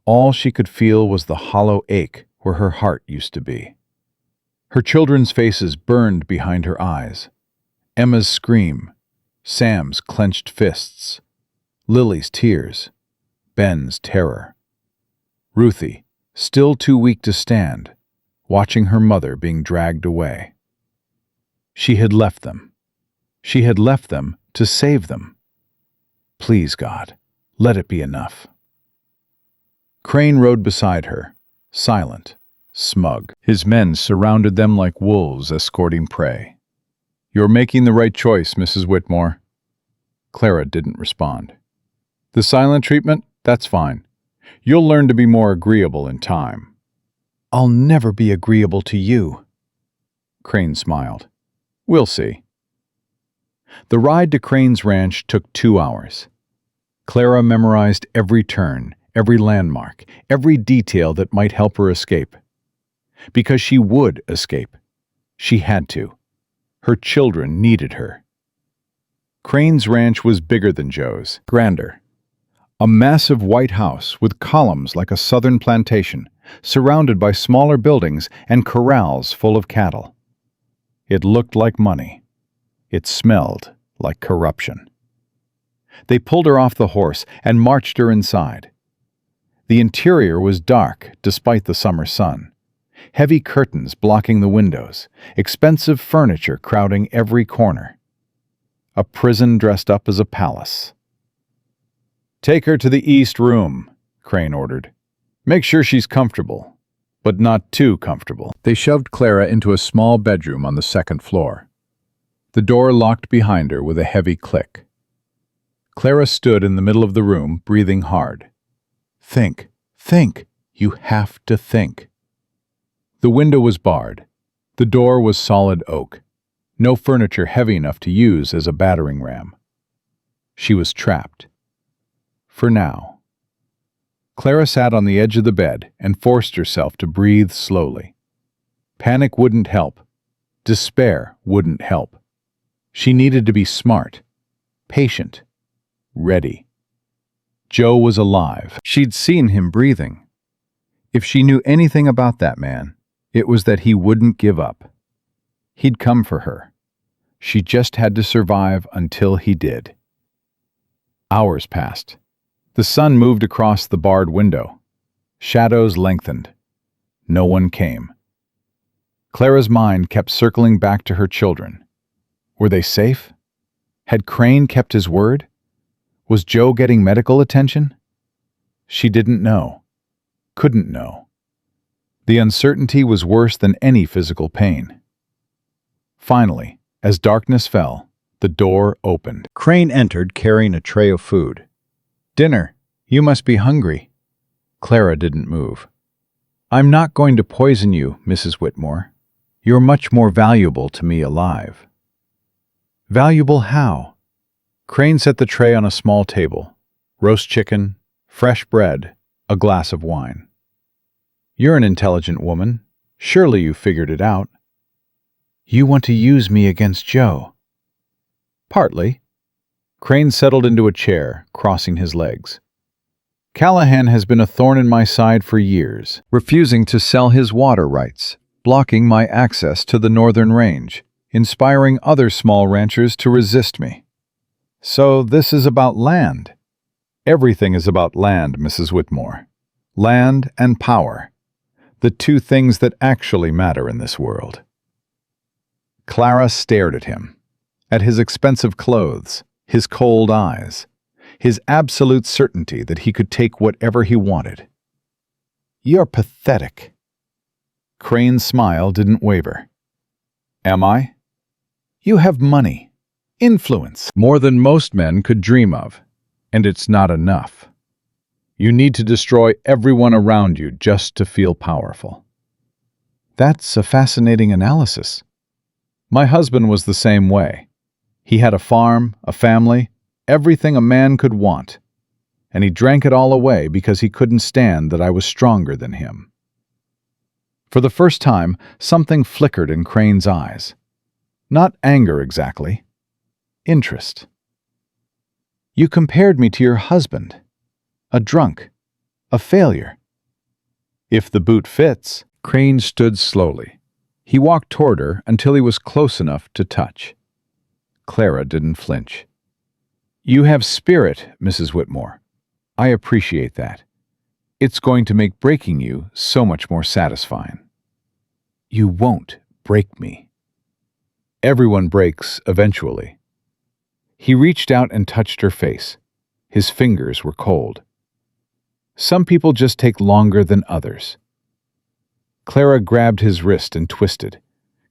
All she could feel was the hollow ache where her heart used to be. Her children's faces burned behind her eyes. Emma's scream, Sam's clenched fists, Lily's tears, Ben's terror. Ruthie, still too weak to stand, watching her mother being dragged away. She had left them. She had left them to save them. Please, God, let it be enough. Crane rode beside her, silent, smug. His men surrounded them like wolves escorting prey. "You're making the right choice, Mrs. Whitmore." Clara didn't respond. "The silent treatment? That's fine. You'll learn to be more agreeable in time." "I'll never be agreeable to you." Crane smiled. "We'll see." The ride to Crane's ranch took 2 hours. Clara memorized every turn, every landmark, every detail that might help her escape. Because she would escape. She had to. Her children needed her. Crane's ranch was bigger than Joe's, grander. A massive white house with columns like a southern plantation, surrounded by smaller buildings and corrals full of cattle. It looked like money. It smelled like corruption. They pulled her off the horse and marched her inside. The interior was dark despite the summer sun. Heavy curtains blocking the windows, expensive furniture crowding every corner. A prison dressed up as a palace. "Take her to the east room," Crane ordered. "Make sure she's comfortable, but not too comfortable." They shoved Clara into a small bedroom on the second floor. The door locked behind her with a heavy click. Clara stood in the middle of the room, breathing hard. "Think, think, you have to think." The window was barred. The door was solid oak. No furniture heavy enough to use as a battering ram. She was trapped. For now. Clara sat on the edge of the bed and forced herself to breathe slowly. Panic wouldn't help. Despair wouldn't help. She needed to be smart, patient, ready. Joe was alive. She'd seen him breathing. If she knew anything about that man, it was that he wouldn't give up. He'd come for her. She just had to survive until he did. Hours passed. The sun moved across the barred window. Shadows lengthened. No one came. Clara's mind kept circling back to her children. Were they safe? Had Crane kept his word? Was Joe getting medical attention? She didn't know. Couldn't know. The uncertainty was worse than any physical pain. Finally, as darkness fell, the door opened. Crane entered carrying a tray of food. "Dinner. You must be hungry." Clara didn't move. I'm not going to poison you, Mrs. Whitmore. You're much more valuable to me alive. Valuable how? Crane set the tray on a small table. Roast chicken, fresh bread, a glass of wine. You're an intelligent woman. Surely you figured it out. You want to use me against Joe? Partly. Crane settled into a chair, crossing his legs. Callahan has been a thorn in my side for years, refusing to sell his water rights, blocking my access to the northern range, inspiring other small ranchers to resist me. So this is about land. Everything is about land, Mrs. Whitmore. Land and power. The two things that actually matter in this world. Clara stared at him, at his expensive clothes, his cold eyes, his absolute certainty that he could take whatever he wanted. You're pathetic. Crane's smile didn't waver. Am I? You have money, influence, more than most men could dream of, and it's not enough. You need to destroy everyone around you just to feel powerful. That's a fascinating analysis. My husband was the same way. He had a farm, a family, everything a man could want, and he drank it all away because he couldn't stand that I was stronger than him. For the first time, something flickered in Crane's eyes. Not anger exactly. Interest. You compared me to your husband. A drunk. A failure. If the boot fits. Crane stood slowly. He walked toward her until he was close enough to touch. Clara didn't flinch. You have spirit, Mrs. Whitmore. I appreciate that. It's going to make breaking you so much more satisfying. You won't break me. Everyone breaks eventually. He reached out and touched her face. His fingers were cold. Some people just take longer than others. Clara grabbed his wrist and twisted.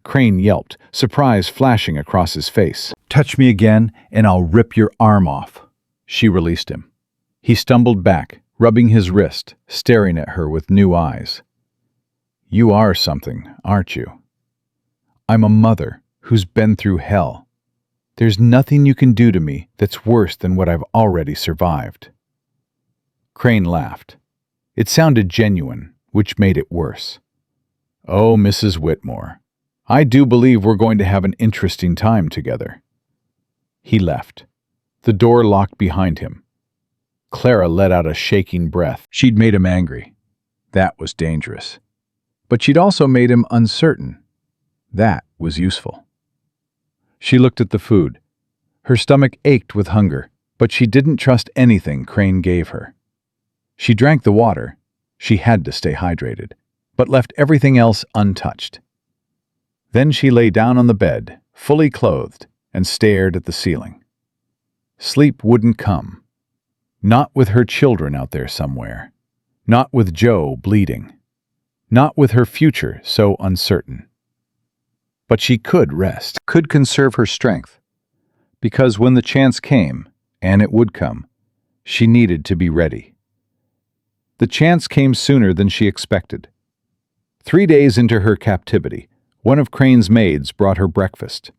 Crane yelped, surprise flashing across his face. Touch me again, and I'll rip your arm off. She released him. He stumbled back, rubbing his wrist, staring at her with new eyes. You are something, aren't you? I'm a mother who's been through hell. There's nothing you can do to me that's worse than what I've already survived. Crane laughed. It sounded genuine, which made it worse. Oh, Mrs. Whitmore, I do believe we're going to have an interesting time together. He left. The door locked behind him. Clara let out a shaking breath. She'd made him angry. That was dangerous. But she'd also made him uncertain. That was useful. She looked at the food. Her stomach ached with hunger, but she didn't trust anything Crane gave her. She drank the water. She had to stay hydrated, but left everything else untouched. Then she lay down on the bed, fully clothed, and stared at the ceiling. Sleep wouldn't come. Not with her children out there somewhere. Not with Joe bleeding. Not with her future so uncertain. But she could rest, could conserve her strength. Because when the chance came, and it would come, she needed to be ready. The chance came sooner than she expected. 3 days into her captivity, one of Crane's maids brought her breakfast.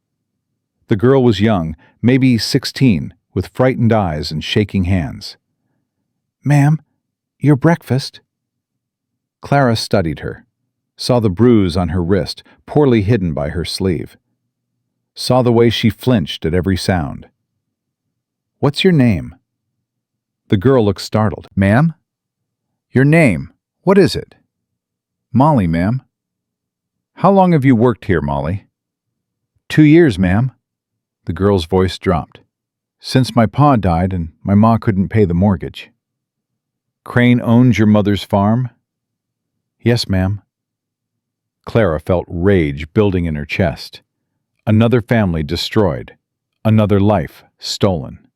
The girl was young, maybe 16, with frightened eyes and shaking hands. Ma'am, your breakfast? Clara studied her, saw the bruise on her wrist, poorly hidden by her sleeve. Saw the way she flinched at every sound. What's your name? The girl looked startled. Ma'am? Your name, what is it? Molly, ma'am. How long have you worked here, Molly? 2 years, ma'am. The girl's voice dropped. Since my pa died and my ma couldn't pay the mortgage. Crane owns your mother's farm? Yes, ma'am. Clara felt rage building in her chest. Another family destroyed. Another life stolen.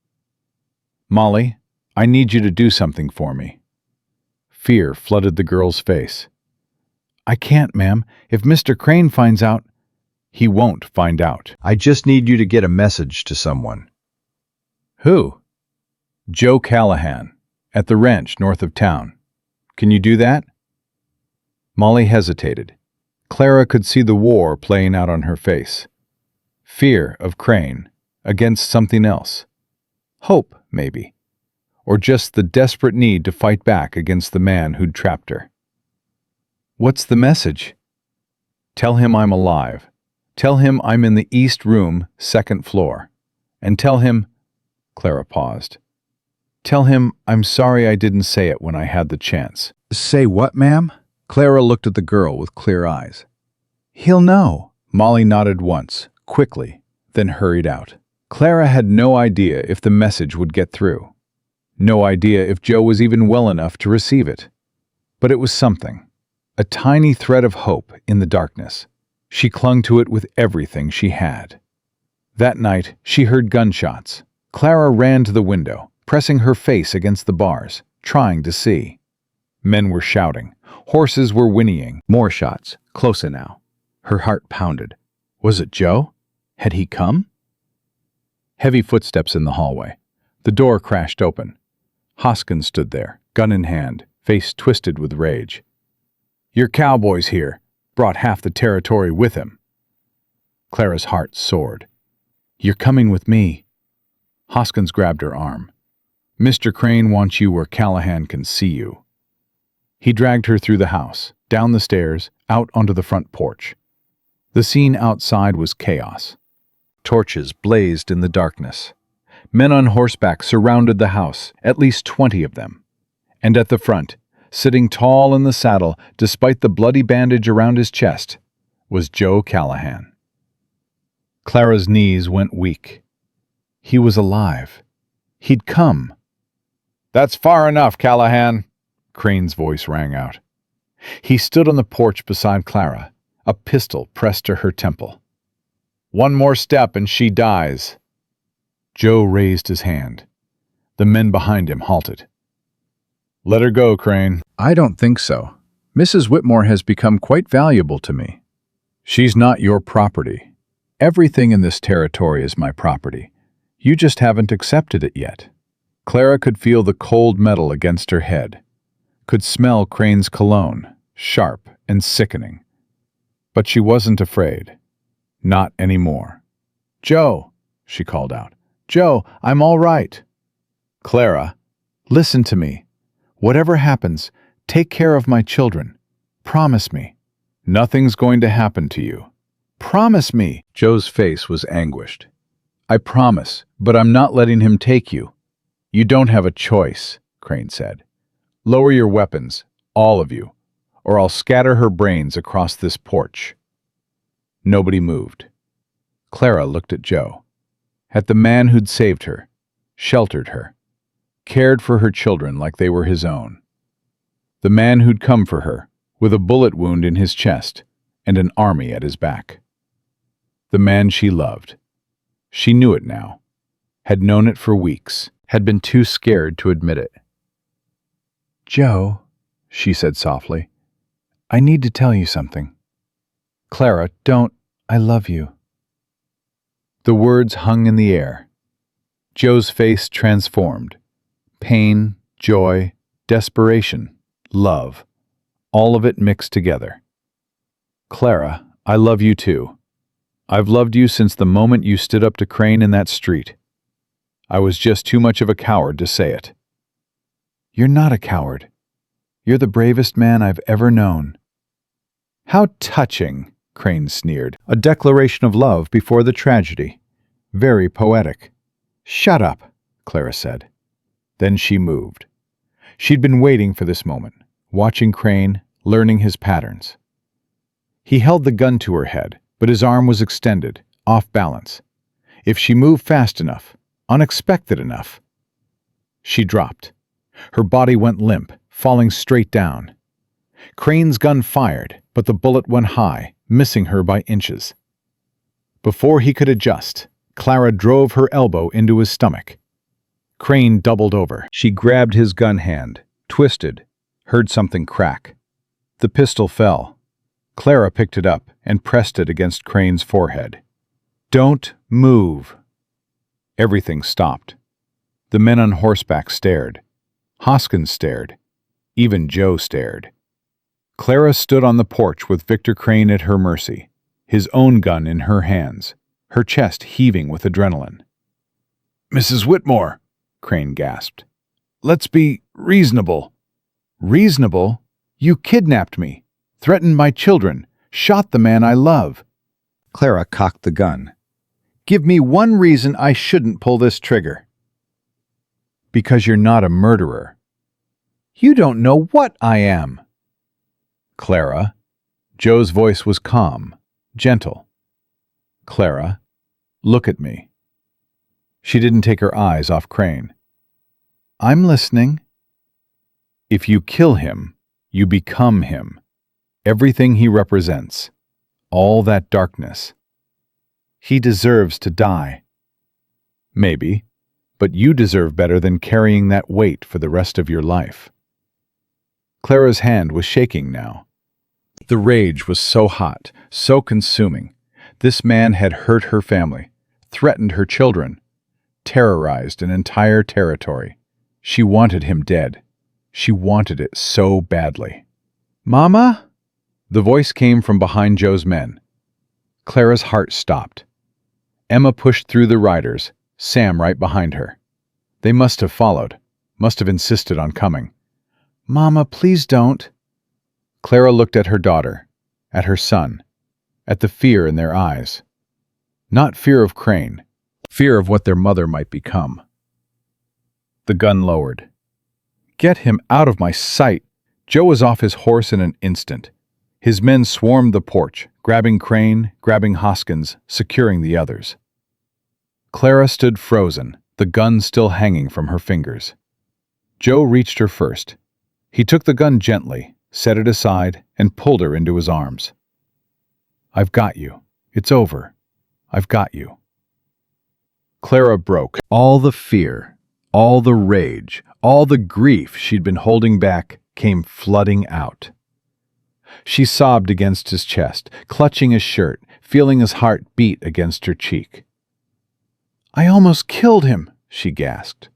Molly, I need you to do something for me. Fear flooded the girl's face. I can't, ma'am. If Mr. Crane finds out... He won't find out. I just need you to get a message to someone. Who? Joe Callahan, at the ranch north of town. Can you do that? Molly hesitated. Clara could see the war playing out on her face. Fear of Crane against something else. Hope, maybe. Or just the desperate need to fight back against the man who'd trapped her. What's the message? Tell him I'm alive. Tell him I'm in the East Room, second floor. And tell him... Clara paused. Tell him I'm sorry I didn't say it when I had the chance. Say what, ma'am? Clara looked at the girl with clear eyes. He'll know. Molly nodded once, quickly, then hurried out. Clara had no idea if the message would get through. No idea if Joe was even well enough to receive it. But it was something. A tiny thread of hope in the darkness. She clung to it with everything she had. That night, she heard gunshots. Clara ran to the window, pressing her face against the bars, trying to see. Men were shouting. Horses were whinnying. More shots, closer now. Her heart pounded. Was it Joe? Had he come? Heavy footsteps in the hallway. The door crashed open. Hoskins stood there, gun in hand, face twisted with rage. Your Cowboy's here. Brought half the territory with him. Clara's heart soared. You're coming with me. Hoskins grabbed her arm. Mr. Crane wants you where Callahan can see you. He dragged her through the house, down the stairs, out onto the front porch. The scene outside was chaos. Torches blazed in the darkness. Men on horseback surrounded the house, at least 20 of them. And at the front, sitting tall in the saddle despite the bloody bandage around his chest, was Joe Callahan. Clara's knees went weak. He was alive. He'd come. That's far enough, Callahan, Crane's voice rang out. He stood on the porch beside Clara, a pistol pressed to her temple. One more step and she dies. Joe raised his hand. The men behind him halted. Let her go, Crane. I don't think so. Mrs. Whitmore has become quite valuable to me. She's not your property. Everything in this territory is my property. You just haven't accepted it yet. Clara could feel the cold metal against her head, could smell Crane's cologne, sharp and sickening. But she wasn't afraid. Not anymore. Joe, she called out. Joe, I'm all right. Clara, listen to me. Whatever happens, take care of my children. Promise me. Nothing's going to happen to you. Promise me. Joe's face was anguished. I promise, but I'm not letting him take you. You don't have a choice, Crane said. Lower your weapons, all of you, or I'll scatter her brains across this porch. Nobody moved. Clara looked at Joe, at the man who'd saved her, sheltered her, cared for her children like they were his own. The man who'd come for her, with a bullet wound in his chest and an army at his back. The man she loved. She knew it now, had known it for weeks, had been too scared to admit it. Joe, she said softly, I need to tell you something. Clara, don't, I love you. The words hung in the air. Joe's face transformed. Pain, joy, desperation, love, all of it mixed together. Clara, I love you too. I've loved you since the moment you stood up to Crane in that street. I was just too much of a coward to say it. You're not a coward. You're the bravest man I've ever known. How touching, Crane sneered. A declaration of love before the tragedy. Very poetic. Shut up, Clara said. Then she moved. She'd been waiting for this moment, watching Crane, learning his patterns. He held the gun to her head, but his arm was extended, off balance. If she moved fast enough, unexpected enough. She dropped. Her body went limp, falling straight down. Crane's gun fired, but the bullet went high, missing her by inches. Before he could adjust, Clara drove her elbow into his stomach. Crane doubled over. She grabbed his gun hand, twisted, heard something crack. The pistol fell. Clara picked it up and pressed it against Crane's forehead. Don't move. Everything stopped. The men on horseback stared. Hoskins stared. Even Joe stared. Clara stood on the porch with Victor Crane at her mercy, his own gun in her hands, her chest heaving with adrenaline. "Mrs. Whitmore," Crane gasped. "Let's be reasonable." "Reasonable? You kidnapped me, threatened my children, shot the man I love." Clara cocked the gun. "Give me one reason I shouldn't pull this trigger." "Because you're not a murderer." "You don't know what I am." "Clara." Joe's voice was calm, gentle. "Clara, look at me." She didn't take her eyes off Crane. "I'm listening." "If you kill him, you become him. Everything he represents. All that darkness. He deserves to die." "Maybe, but you deserve better than carrying that weight for the rest of your life." Clara's hand was shaking now. The rage was so hot, so consuming. This man had hurt her family, threatened her children, terrorized an entire territory. She wanted him dead. She wanted it so badly. "Mama?" The voice came from behind Joe's men. Clara's heart stopped. Emma pushed through the riders, Sam right behind her. They must have followed, must have insisted on coming. "Mama, please don't." Clara looked at her daughter, at her son, at the fear in their eyes. Not fear of Crane, fear of what their mother might become. The gun lowered. "Get him out of my sight!" Joe was off his horse in an instant. His men swarmed the porch, grabbing Crane, grabbing Hoskins, securing the others. Clara stood frozen, the gun still hanging from her fingers. Joe reached her first. He took the gun gently, set it aside, and pulled her into his arms. "I've got you. It's over. I've got you." Clara broke. All the fear, all the rage, all the grief she'd been holding back came flooding out. She sobbed against his chest, clutching his shirt, feeling his heart beat against her cheek. "I almost killed him," she gasped.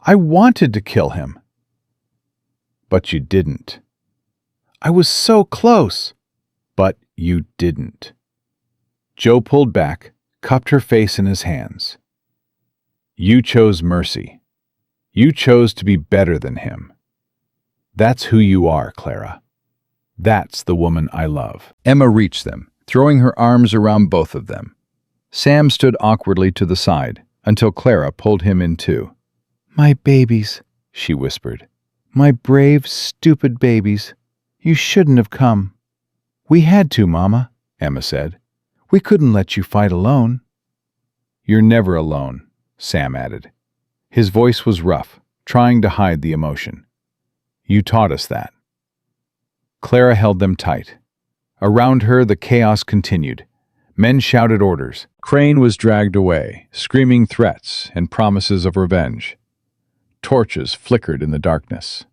"I wanted to kill him." "But you didn't." "I was so close." "But you didn't." Joe pulled back, cupped her face in his hands. "You chose mercy. You chose to be better than him. That's who you are, Clara. That's the woman I love." Emma reached them, throwing her arms around both of them. Sam stood awkwardly to the side until Clara pulled him in too. "My babies," she whispered. "My brave, stupid babies. You shouldn't have come." "We had to, Mama," Emma said. "We couldn't let you fight alone." "You're never alone," Sam added. His voice was rough, trying to hide the emotion. "You taught us that." Clara held them tight. Around her, the chaos continued. Men shouted orders. Crane was dragged away, screaming threats and promises of revenge. Torches flickered in the darkness.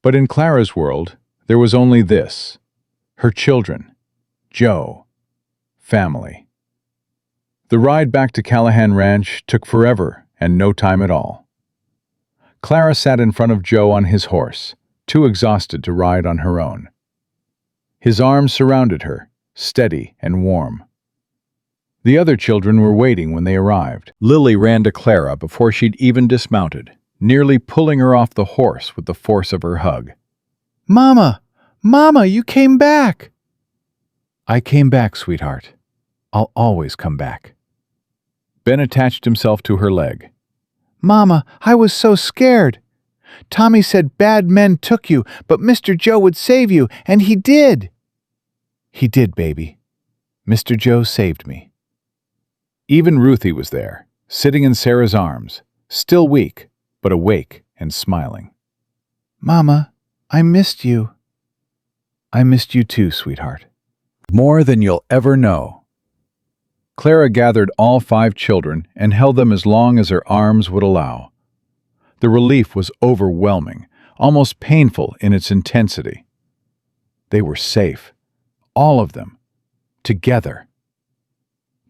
But in Clara's world, there was only this: her children, Joe, family. The ride back to Callahan Ranch took forever and no time at all. Clara sat in front of Joe on his horse, too exhausted to ride on her own. His arms surrounded her, steady and warm. The other children were waiting when they arrived. Lily ran to Clara before she'd even dismounted, nearly pulling her off the horse with the force of her hug. "Mama! Mama, you came back!" "I came back, sweetheart. I'll always come back." Ben attached himself to her leg. "Mama, I was so scared. Tommy said bad men took you, but Mr. Joe would save you, and he did." "He did, baby. Mr. Joe saved me." Even Ruthie was there, sitting in Sarah's arms, still weak, but awake and smiling. "Mama, I missed you." "I missed you too, sweetheart. More than you'll ever know." Clara gathered all 5 children and held them as long as her arms would allow. The relief was overwhelming, almost painful in its intensity. They were safe, all of them, together.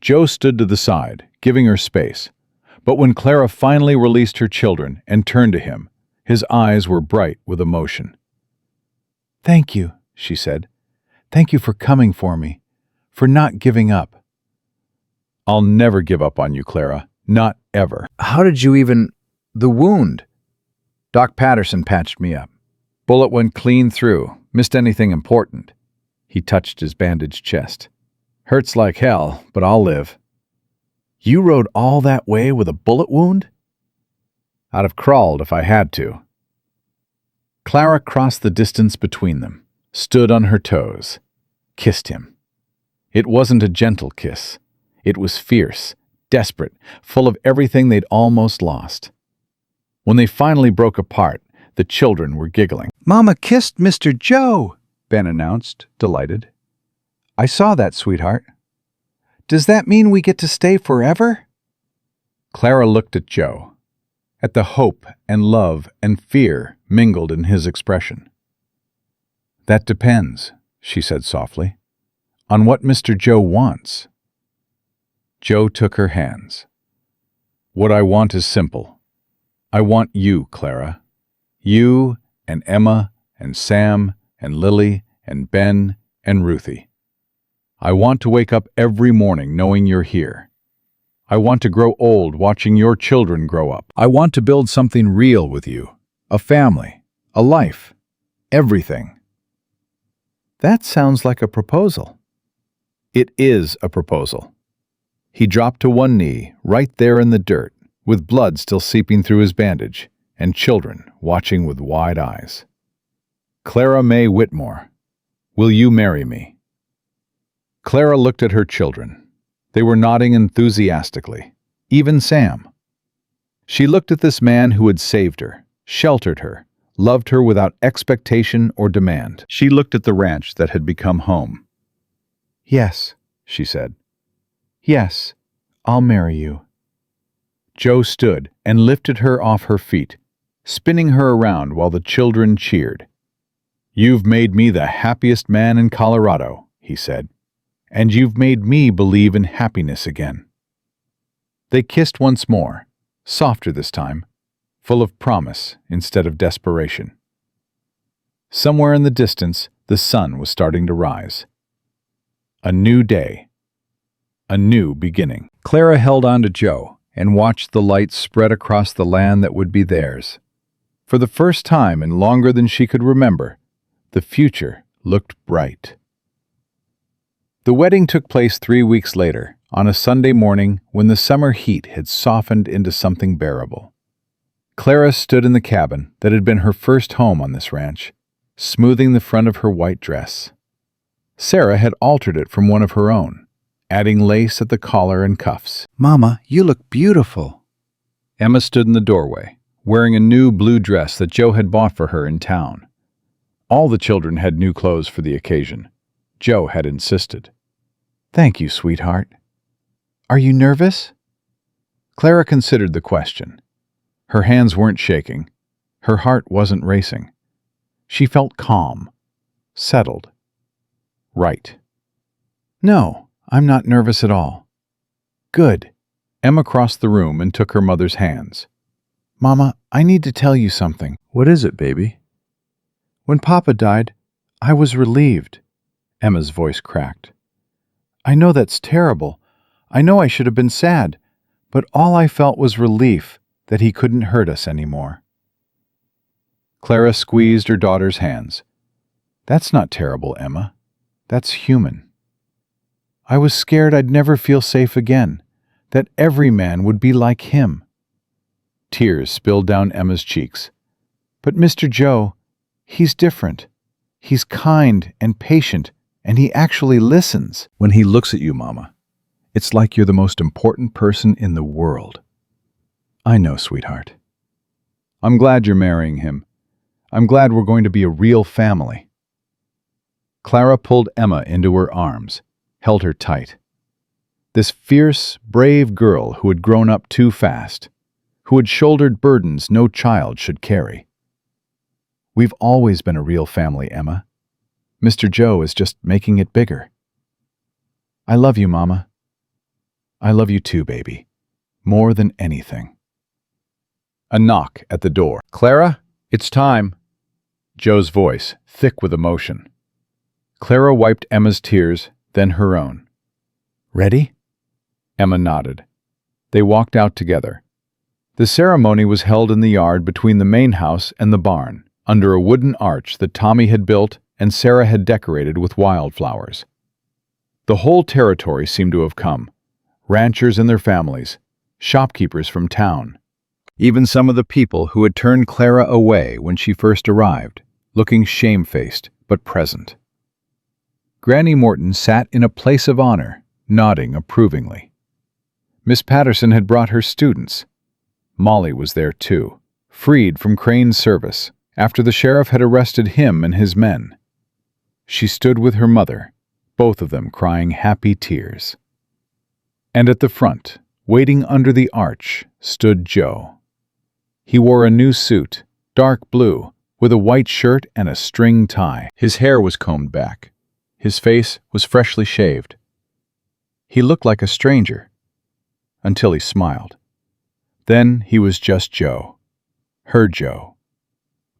Joe stood to the side, giving her space, but when Clara finally released her children and turned to him, His eyes were bright with emotion. "Thank you," she said. "Thank you for coming for me, for not giving up." "I'll never give up on you, Clara. Not ever." How did you even... The wound? Doc Patterson patched me up. Bullet went clean through. Missed anything important. He touched his bandaged chest. "Hurts like hell, but I'll live." You rode all that way with a bullet wound? I'd have crawled if I had to. Clara crossed the distance between them, stood on her toes, kissed him. It wasn't a gentle kiss. It was fierce, desperate, full of everything they'd almost lost. When they finally broke apart, the children were giggling. "Mama kissed Mr. Joe," Ben announced, delighted. "I saw that, sweetheart. Does that mean we get to stay forever?" Clara looked at Joe, at the hope and love and fear mingled in his expression. "That depends," she said softly, "on what Mr. Joe wants." Joe took her hands. "What I want is simple. I want you, Clara. You and Emma and Sam and Lily and Ben and Ruthie. I want to wake up every morning knowing you're here. I want to grow old watching your children grow up. I want to build something real with you. A family, a life, everything." That sounds like a proposal. It is a proposal. He dropped to one knee, right there in the dirt, with blood still seeping through his bandage, and children watching with wide eyes. "Clara May Whitmore, will you marry me?" Clara looked at her children. They were nodding enthusiastically, even Sam. She looked at this man who had saved her, sheltered her, loved her without expectation or demand. She looked at the ranch that had become home. "Yes," she said. "Yes, I'll marry you." Joe stood and lifted her off her feet, spinning her around while the children cheered. "You've made me the happiest man in Colorado," he said, "and you've made me believe in happiness again." They kissed once more, softer this time, full of promise instead of desperation. Somewhere in the distance, the sun was starting to rise. A new day. A new beginning. Clara held on to Joe and watched the light spread across the land that would be theirs. For the first time in longer than she could remember, the future looked bright. The wedding took place 3 weeks later, on a Sunday morning when the summer heat had softened into something bearable. Clara stood in the cabin that had been her first home on this ranch, smoothing the front of her white dress. Sarah had altered it from one of her own, adding lace at the collar and cuffs. "Mama, you look beautiful." Emma stood in the doorway, wearing a new blue dress that Joe had bought for her in town. All the children had new clothes for the occasion. Joe had insisted. "Thank you, sweetheart. Are you nervous?" Clara considered the question. Her hands weren't shaking. Her heart wasn't racing. She felt calm, settled, right. "No, I'm not nervous at all." "Good." Emma crossed the room and took her mother's hands. "Mama, I need to tell you something. What is it, baby? When Papa died, I was relieved." Emma's voice cracked. "I know that's terrible. I know I should have been sad, but all I felt was relief that he couldn't hurt us anymore." Clara squeezed her daughter's hands. "That's not terrible, Emma. That's human." "I was scared I'd never feel safe again, that every man would be like him." Tears spilled down Emma's cheeks. "But Mr. Joe, he's different. He's kind and patient, and he actually listens." "When he looks at you, Mama, it's like you're the most important person in the world." "I know, sweetheart. I'm glad you're marrying him. I'm glad we're going to be a real family." Clara pulled Emma into her arms, held her tight. This fierce, brave girl who had grown up too fast, who had shouldered burdens no child should carry. "We've always been a real family, Emma. Mr. Joe is just making it bigger." "I love you, Mama. I love you too, baby. More than anything." A knock at the door. "Clara?" It's time. Joe's voice, thick with emotion. Clara wiped Emma's tears, then her own. Ready? Emma nodded. They walked out together. The ceremony was held in the yard between the main house and the barn, under a wooden arch that Tommy had built and Sarah had decorated with wildflowers. The whole territory seemed to have come. Ranchers and their families, shopkeepers from town. Even some of the people who had turned Clara away when she first arrived, looking shamefaced but present. Granny Morton sat in a place of honor, nodding approvingly. Miss Patterson had brought her students. Molly was there too, freed from Crane's service after the sheriff had arrested him and his men. She stood with her mother, both of them crying happy tears. And at the front, waiting under the arch, stood Joe. He wore a new suit, dark blue, with a white shirt and a string tie. His hair was combed back. His face was freshly shaved. He looked like a stranger, until he smiled. Then he was just Joe, her Joe,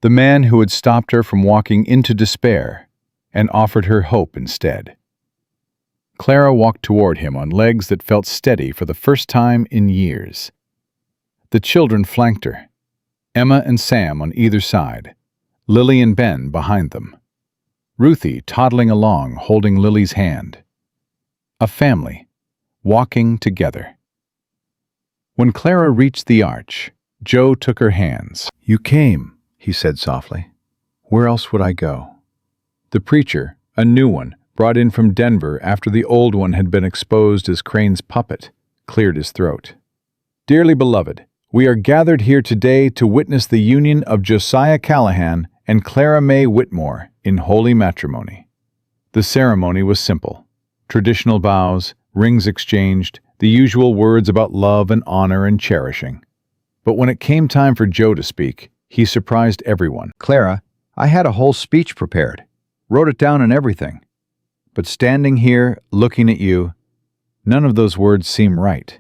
the man who had stopped her from walking into despair and offered her hope instead. Clara walked toward him on legs that felt steady for the first time in years. The children flanked her, Emma and Sam on either side, Lily and Ben behind them. Ruthie toddling along, holding Lily's hand. A family, walking together. When Clara reached the arch, Joe took her hands. You came, he said softly. Where else would I go? The preacher, a new one, brought in from Denver after the old one had been exposed as Crane's puppet, cleared his throat. Dearly beloved, we are gathered here today to witness the union of Josiah Callahan and Clara May Whitmore in holy matrimony. The ceremony was simple. Traditional vows, rings exchanged, the usual words about love and honor and cherishing. But when it came time for Joe to speak, he surprised everyone. Clara, I had a whole speech prepared. Wrote it down and everything. But standing here, looking at you, none of those words seem right.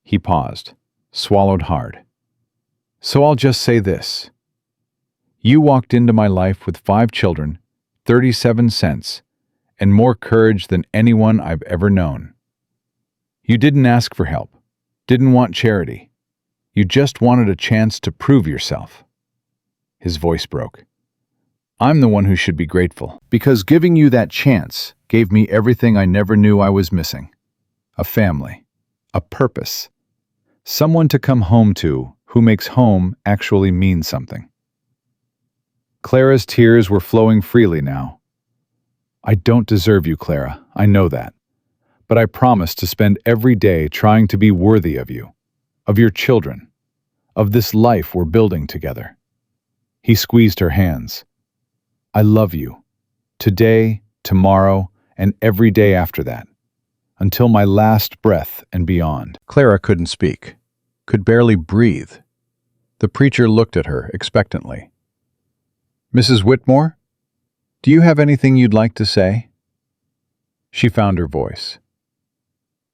He paused, swallowed hard. So I'll just say this. You walked into my life with 5 children, 37 cents, and more courage than anyone I've ever known. You didn't ask for help, didn't want charity. You just wanted a chance to prove yourself. His voice broke. I'm the one who should be grateful, because giving you that chance gave me everything I never knew I was missing. A family, a purpose, someone to come home to who makes home actually mean something. Clara's tears were flowing freely now. I don't deserve you, Clara, I know that. But I promise to spend every day trying to be worthy of you, of your children, of this life we're building together. He squeezed her hands. I love you, today, tomorrow, and every day after that, until my last breath and beyond. Clara couldn't speak, could barely breathe. The preacher looked at her expectantly. Mrs. Whitmore, do you have anything you'd like to say? She found her voice.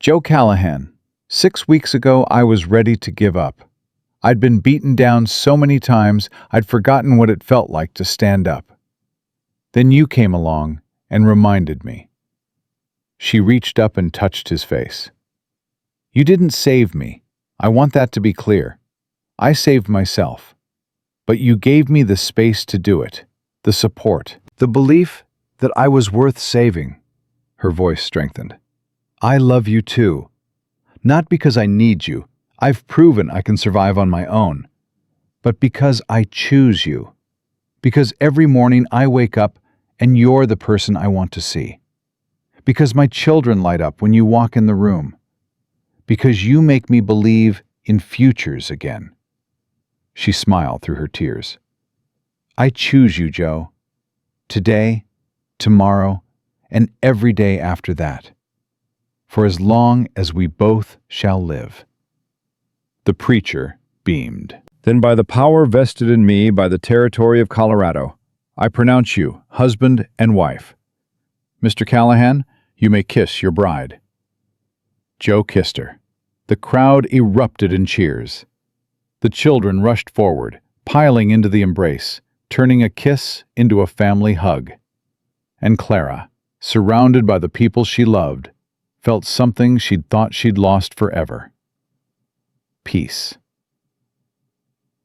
Joe Callahan, 6 weeks ago I was ready to give up. I'd been beaten down so many times I'd forgotten what it felt like to stand up. Then you came along and reminded me. She reached up and touched his face. You didn't save me. I want that to be clear. I saved myself. But you gave me the space to do it, the support, the belief that I was worth saving. Her voice strengthened. I love you too. Not because I need you. I've proven I can survive on my own. But because I choose you. Because every morning I wake up and you're the person I want to see. Because my children light up when you walk in the room. Because you make me believe in futures again. She smiled through her tears. I choose you, Joe. Today, tomorrow, and every day after that. For as long as we both shall live. The preacher beamed. Then by the power vested in me by the territory of Colorado, I pronounce you husband and wife. Mr. Callahan, you may kiss your bride. Joe kissed her. The crowd erupted in cheers. The children rushed forward, piling into the embrace, turning a kiss into a family hug. And Clara, surrounded by the people she loved, felt something she'd thought she'd lost forever: peace.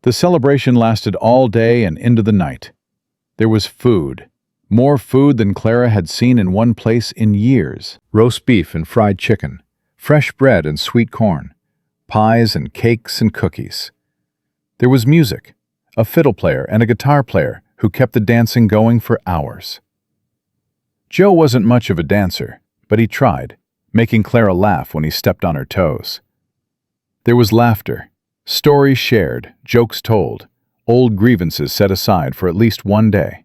The celebration lasted all day and into the night. There was food, more food than Clara had seen in one place in years. Roast beef and fried chicken, fresh bread and sweet corn, pies and cakes and cookies. There was music, a fiddle player and a guitar player who kept the dancing going for hours. Joe wasn't much of a dancer, but he tried, making Clara laugh when he stepped on her toes. There was laughter, stories shared, jokes told, old grievances set aside for at least one day.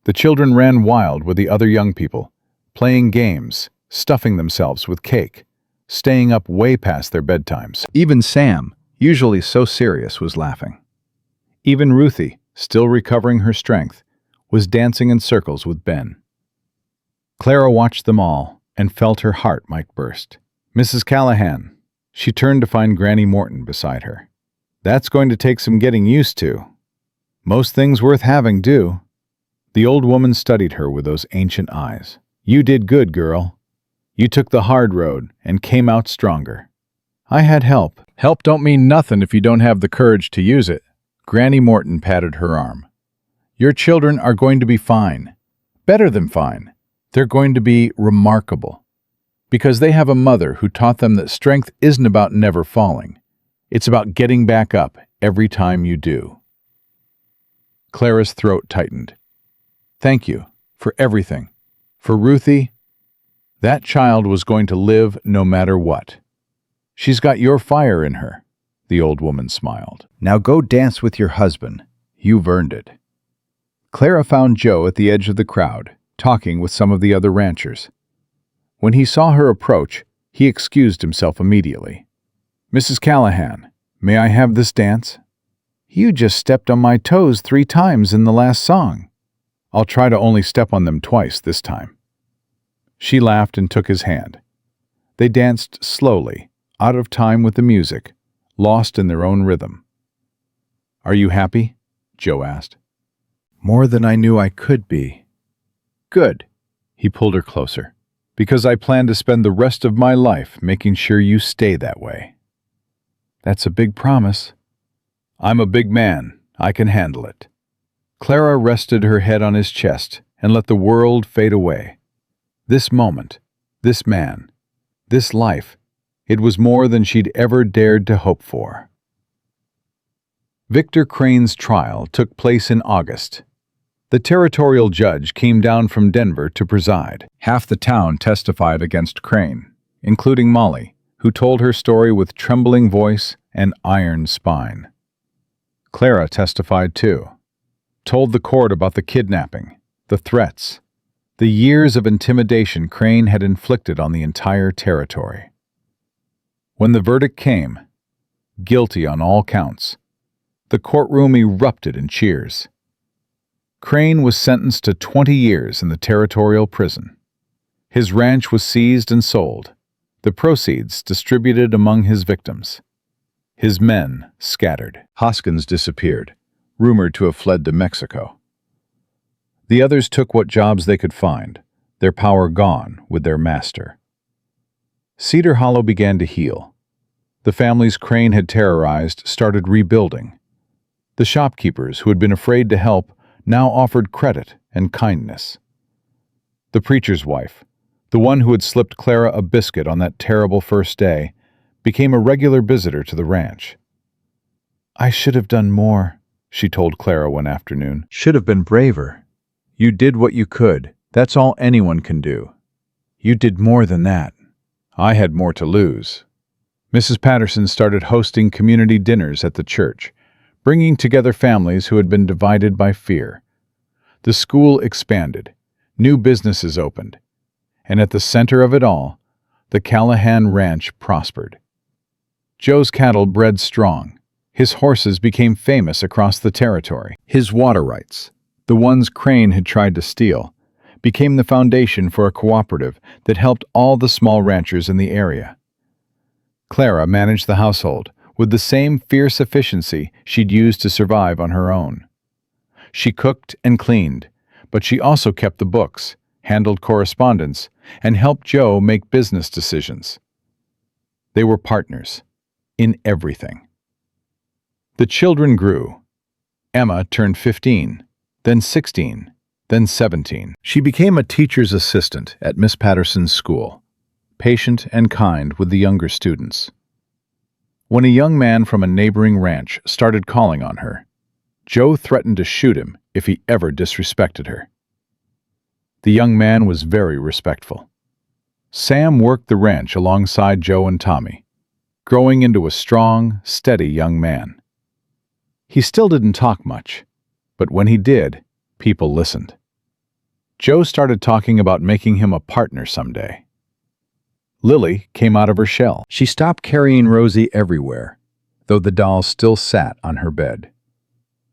The children ran wild with the other young people, playing games, stuffing themselves with cake, staying up way past their bedtimes. Even Sam, usually so serious, was laughing. Even Ruthie, still recovering her strength, was dancing in circles with Ben. Clara watched them all and felt her heart might burst. "Mrs. Callahan," she turned to find Granny Morton beside her. "That's going to take some getting used to. Most things worth having do." The old woman studied her with those ancient eyes. "You did good, girl. You took the hard road and came out stronger." "I had help." "Help don't mean nothing if you don't have the courage to use it." Granny Morton patted her arm. "Your children are going to be fine. Better than fine. They're going to be remarkable. Because they have a mother who taught them that strength isn't about never falling. It's about getting back up every time you do." Clara's throat tightened. "Thank you for everything. For Ruthie, that child was going to live no matter what. She's got your fire in her." The old woman smiled. "Now go dance with your husband. You've earned it." Clara found Joe at the edge of the crowd, talking with some of the other ranchers. When he saw her approach, he excused himself immediately. "Mrs. Callahan, may I have this dance? You just stepped on my toes 3 times in the last song. I'll try to only step on them twice this time." She laughed and took his hand. They danced slowly, out of time with the music, lost in their own rhythm. "Are you happy?" Joe asked. "More than I knew I could be." "Good." He pulled her closer. "Because I plan to spend the rest of my life making sure you stay that way." "That's a big promise." "I'm a big man. I can handle it." Clara rested her head on his chest and let the world fade away. This moment, this man, this life, it was more than she'd ever dared to hope for. Victor Crane's trial took place in August. The territorial judge came down from Denver to preside. Half the town testified against Crane, including Molly, who told her story with trembling voice and iron spine. Clara testified too, told the court about the kidnapping, the threats, the years of intimidation Crane had inflicted on the entire territory. When the verdict came, guilty on all counts, the courtroom erupted in cheers. Crane was sentenced to 20 years in the territorial prison. His ranch was seized and sold, the proceeds distributed among his victims. His men scattered. Hoskins disappeared, rumored to have fled to Mexico. The others took what jobs they could find, their power gone with their master. Cedar Hollow began to heal. The families Crane had terrorized started rebuilding. The shopkeepers who had been afraid to help now offered credit and kindness. The preacher's wife, the one who had slipped Clara a biscuit on that terrible first day, became a regular visitor to the ranch. "I should have done more," she told Clara one afternoon. "Should have been braver. You did what you could. That's all anyone can do. You did more than that. I had more to lose." Mrs. Patterson started hosting community dinners at the church, bringing together families who had been divided by fear. The school expanded, new businesses opened, and at the center of it all, the Callahan Ranch prospered. Joe's cattle bred strong. His horses became famous across the territory. His water rights, the ones Crane had tried to steal, became the foundation for a cooperative that helped all the small ranchers in the area. Clara managed the household, with the same fierce efficiency she'd used to survive on her own. She cooked and cleaned, but she also kept the books, handled correspondence, and helped Joe make business decisions. They were partners in everything. The children grew. Emma turned 15, then 16, then 17. She became a teacher's assistant at Miss Patterson's school, patient and kind with the younger students. When a young man from a neighboring ranch started calling on her, Joe threatened to shoot him if he ever disrespected her. The young man was very respectful. Sam worked the ranch alongside Joe and Tommy, growing into a strong, steady young man. He still didn't talk much, but when he did, people listened. Joe started talking about making him a partner someday. Lily came out of her shell. She stopped carrying Rosie everywhere, though the doll still sat on her bed.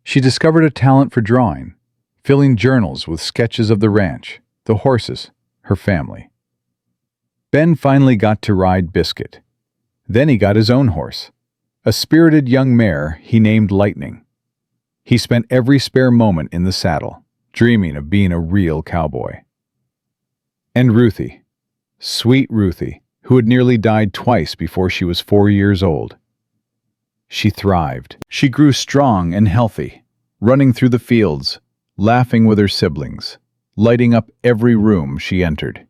She discovered a talent for drawing, filling journals with sketches of the ranch, the horses, her family. Ben finally got to ride Biscuit. Then he got his own horse, a spirited young mare he named Lightning. He spent every spare moment in the saddle, dreaming of being a real cowboy. And Ruthie, sweet Ruthie, who had nearly died twice before she was 4 years old. She thrived. She grew strong and healthy, running through the fields, laughing with her siblings, lighting up every room she entered.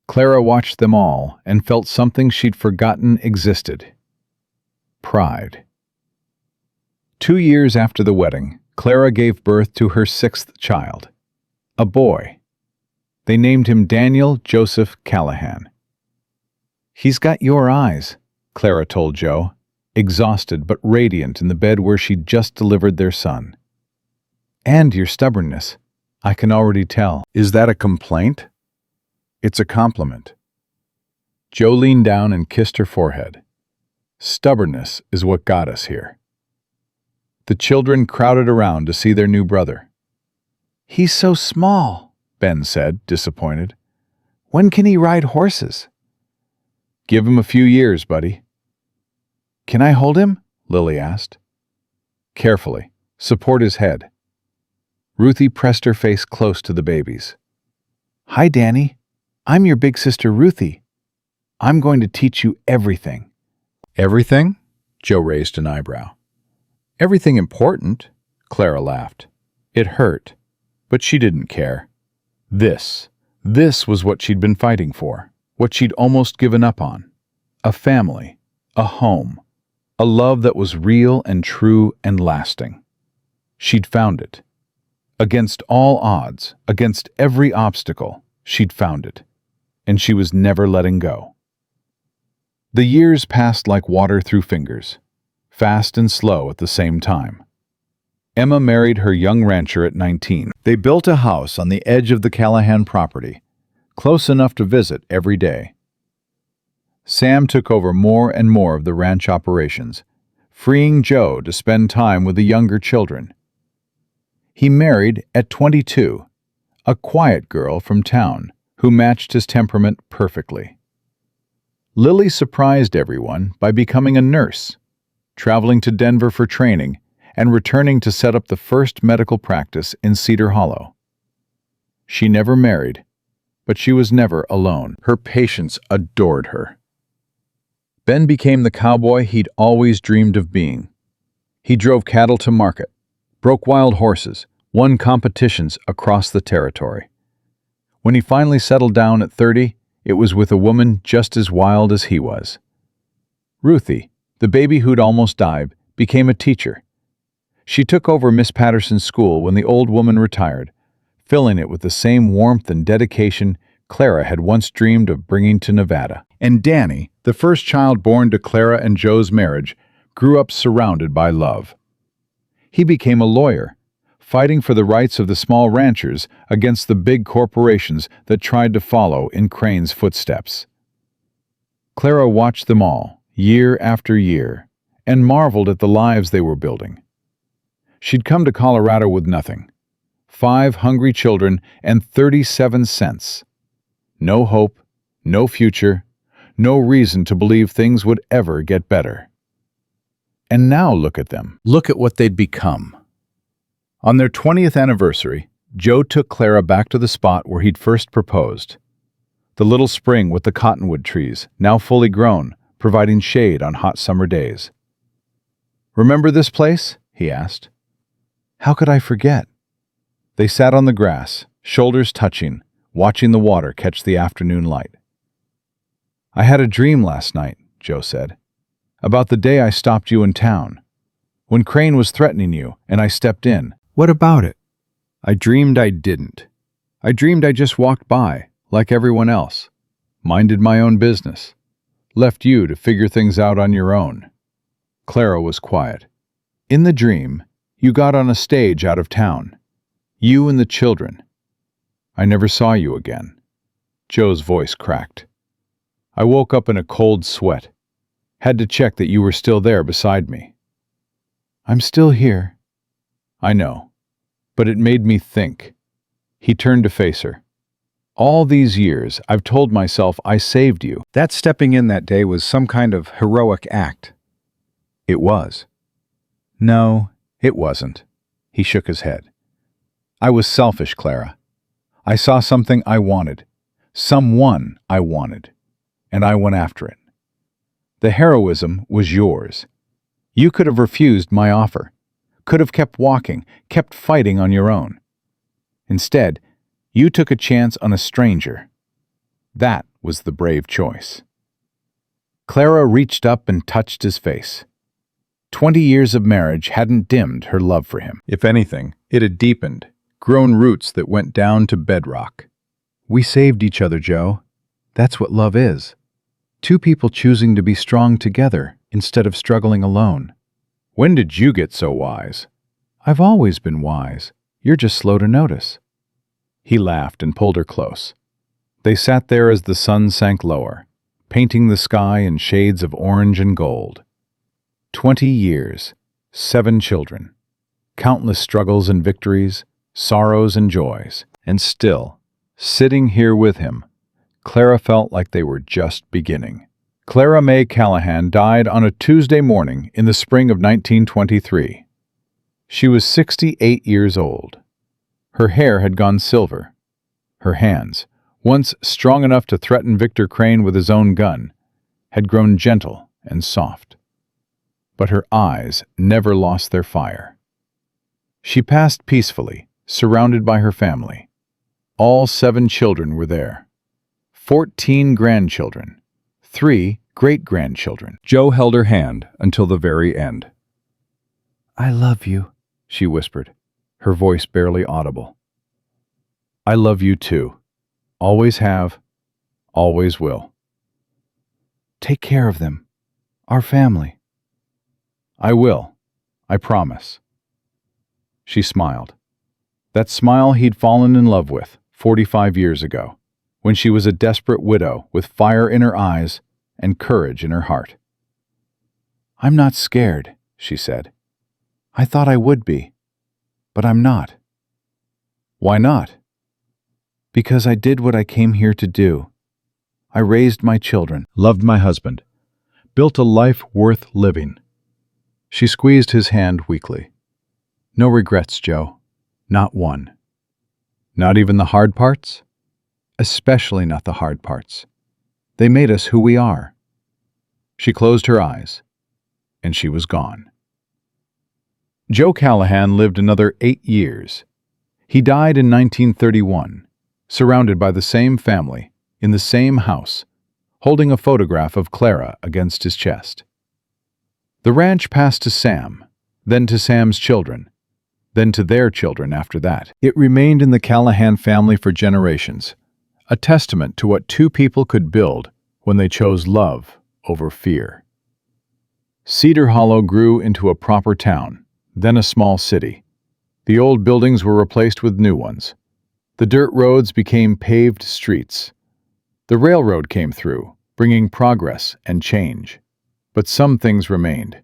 Clara watched them all and felt something she'd forgotten existed. Pride. 2 years after the wedding, Clara gave birth to her 6th child, a boy. They named him Daniel Joseph Callahan. "He's got your eyes," Clara told Joe, exhausted but radiant in the bed where she'd just delivered their son. "And your stubbornness, I can already tell." "Is that a complaint?" "It's a compliment." Joe leaned down and kissed her forehead. "Stubbornness is what got us here." The children crowded around to see their new brother. "He's so small," Ben said, disappointed. "When can he ride horses?" "Give him a few years, buddy." "Can I hold him?" Lily asked. "Carefully. Support his head." Ruthie pressed her face close to the baby's. "Hi, Danny. I'm your big sister Ruthie. I'm going to teach you everything." "Everything?" Joe raised an eyebrow. "Everything important," Clara laughed. It hurt, but she didn't care. This was what she'd been fighting for, what she'd almost given up on. A family, a home, a love that was real and true and lasting. She'd found it. Against all odds, against every obstacle, she'd found it, and she was never letting go. The years passed like water through fingers, fast and slow at the same time. Emma married her young rancher at 19. They built a house on the edge of the Callahan property, close enough to visit every day. Sam took over more and more of the ranch operations, freeing Joe to spend time with the younger children. He married at 22, a quiet girl from town who matched his temperament perfectly. Lily surprised everyone by becoming a nurse, traveling to Denver for training, and returning to set up the first medical practice in Cedar Hollow. She never married, but she was never alone. Her patients adored her. Ben became the cowboy he'd always dreamed of being. He drove cattle to market, broke wild horses, won competitions across the territory. When he finally settled down at 30, it was with a woman just as wild as he was. Ruthie, the baby who'd almost died, became a teacher. She took over Miss Patterson's school when the old woman retired, filling it with the same warmth and dedication Clara had once dreamed of bringing to Nevada. And Danny, the first child born to Clara and Joe's marriage, grew up surrounded by love. He became a lawyer, fighting for the rights of the small ranchers against the big corporations that tried to follow in Crane's footsteps. Clara watched them all, year after year, and marveled at the lives they were building. She'd come to Colorado with nothing. 5 hungry children and 37 cents. No hope, no future, no reason to believe things would ever get better. And now look at them. Look at what they'd become. On their 20th anniversary, Joe took Clara back to the spot where he'd first proposed. The little spring with the cottonwood trees, now fully grown, providing shade on hot summer days. "Remember this place?" he asked. How could I forget? They sat on the grass, shoulders touching, watching the water catch the afternoon light. "I had a dream last night," Joe said, "about the day I stopped you in town, when Crane was threatening you and I stepped in." What about it? "I dreamed I didn't. I dreamed I just walked by, like everyone else, minded my own business, left you to figure things out on your own." Clara was quiet. "In the dream, you got on a stage out of town. You and the children. I never saw you again." Joe's voice cracked. "I woke up in a cold sweat. Had to check that you were still there beside me." I'm still here. "I know, but it made me think." He turned to face her. "All these years, I've told myself I saved you." That stepping in that day was some kind of heroic act. It was. No, it wasn't. He shook his head. "I was selfish, Clara. I saw something I wanted, someone I wanted, and I went after it. The heroism was yours. You could have refused my offer, could have kept walking, kept fighting on your own. Instead, you took a chance on a stranger. That was the brave choice." Clara reached up and touched his face. 20 years of marriage hadn't dimmed her love for him. If anything, it had deepened, grown roots that went down to bedrock. We saved each other, Joe. That's what love is. Two people choosing to be strong together instead of struggling alone. When did you get so wise? I've always been wise. You're just slow to notice. He laughed and pulled her close. They sat there as the sun sank lower, painting the sky in shades of orange and gold. 20 years, 7 children, countless struggles and victories, sorrows and joys, and still, sitting here with him, Clara felt like they were just beginning. Clara May Callahan died on a Tuesday morning in the spring of 1923. She was 68 years old. Her hair had gone silver. Her hands, once strong enough to threaten Victor Crane with his own gun, had grown gentle and soft. But her eyes never lost their fire. She passed peacefully, surrounded by her family. All 7 children were there. 14 grandchildren. 3 great-grandchildren. Joe held her hand until the very end. I love you, she whispered, her voice barely audible. "I love you too. Always have, always will." Take care of them. Our family. "I will. I promise." She smiled. That smile he'd fallen in love with 45 years ago, when she was a desperate widow with fire in her eyes and courage in her heart. I'm not scared, she said. I thought I would be, but I'm not. Why not? Because I did what I came here to do. I raised my children, Loved my husband, built a life worth living. She squeezed his hand weakly. "No regrets, Joe. Not one. Not even the hard parts? Especially not the hard parts. They made us who we are." She closed her eyes, and she was gone. Joe Callahan lived another 8 years. He died in 1931, surrounded by the same family, in the same house, holding a photograph of Clara against his chest. The ranch passed to Sam, then to Sam's children, then to their children after that. It remained in the Callahan family for generations, a testament to what 2 people could build when they chose love over fear. Cedar Hollow grew into a proper town, then a small city. The old buildings were replaced with new ones. The dirt roads became paved streets. The railroad came through, bringing progress and change. But some things remained.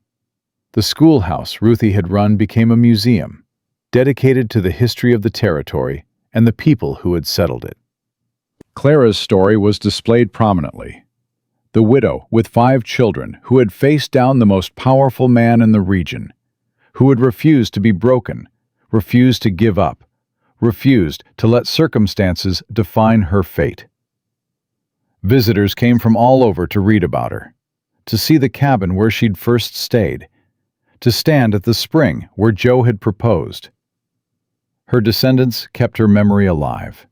The schoolhouse Ruthie had run became a museum, dedicated to the history of the territory and the people who had settled it. Clara's story was displayed prominently. the widow with 5 children who had faced down the most powerful man in the region, who had refused to be broken, refused to give up, refused to let circumstances define her fate. Visitors came from all over to read about her, to see the cabin where she'd first stayed, to stand at the spring where Joe had proposed. Her descendants kept her memory alive.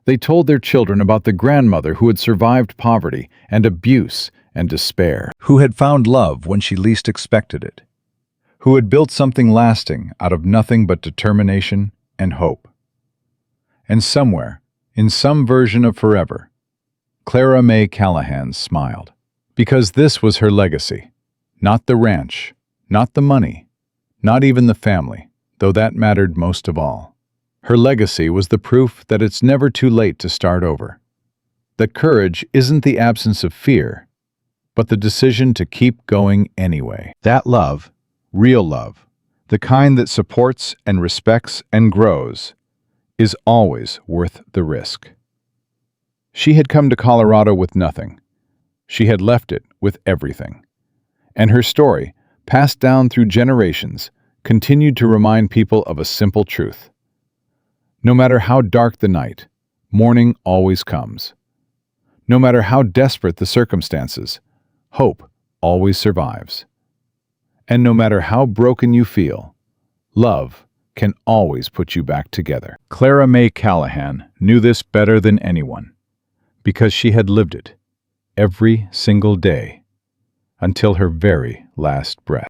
They told their children about the grandmother who had survived poverty and abuse and despair, who had found love when she least expected it, who had built something lasting out of nothing but determination and hope. And somewhere, in some version of forever, Clara May Callahan smiled, because this was her legacy. Not the ranch, not the money, not even the family, though that mattered most of all. Her legacy was the proof that it's never too late to start over. That courage isn't the absence of fear, but the decision to keep going anyway. That love, real love, the kind that supports and respects and grows, is always worth the risk. She had come to Colorado with nothing. She had left it with everything. And her story, passed down through generations, continued to remind people of a simple truth. No matter how dark the night, morning always comes. No matter how desperate the circumstances, hope always survives. And no matter how broken you feel, love can always put you back together. Clara May Callahan knew this better than anyone, because she had lived it every single day until her very last breath.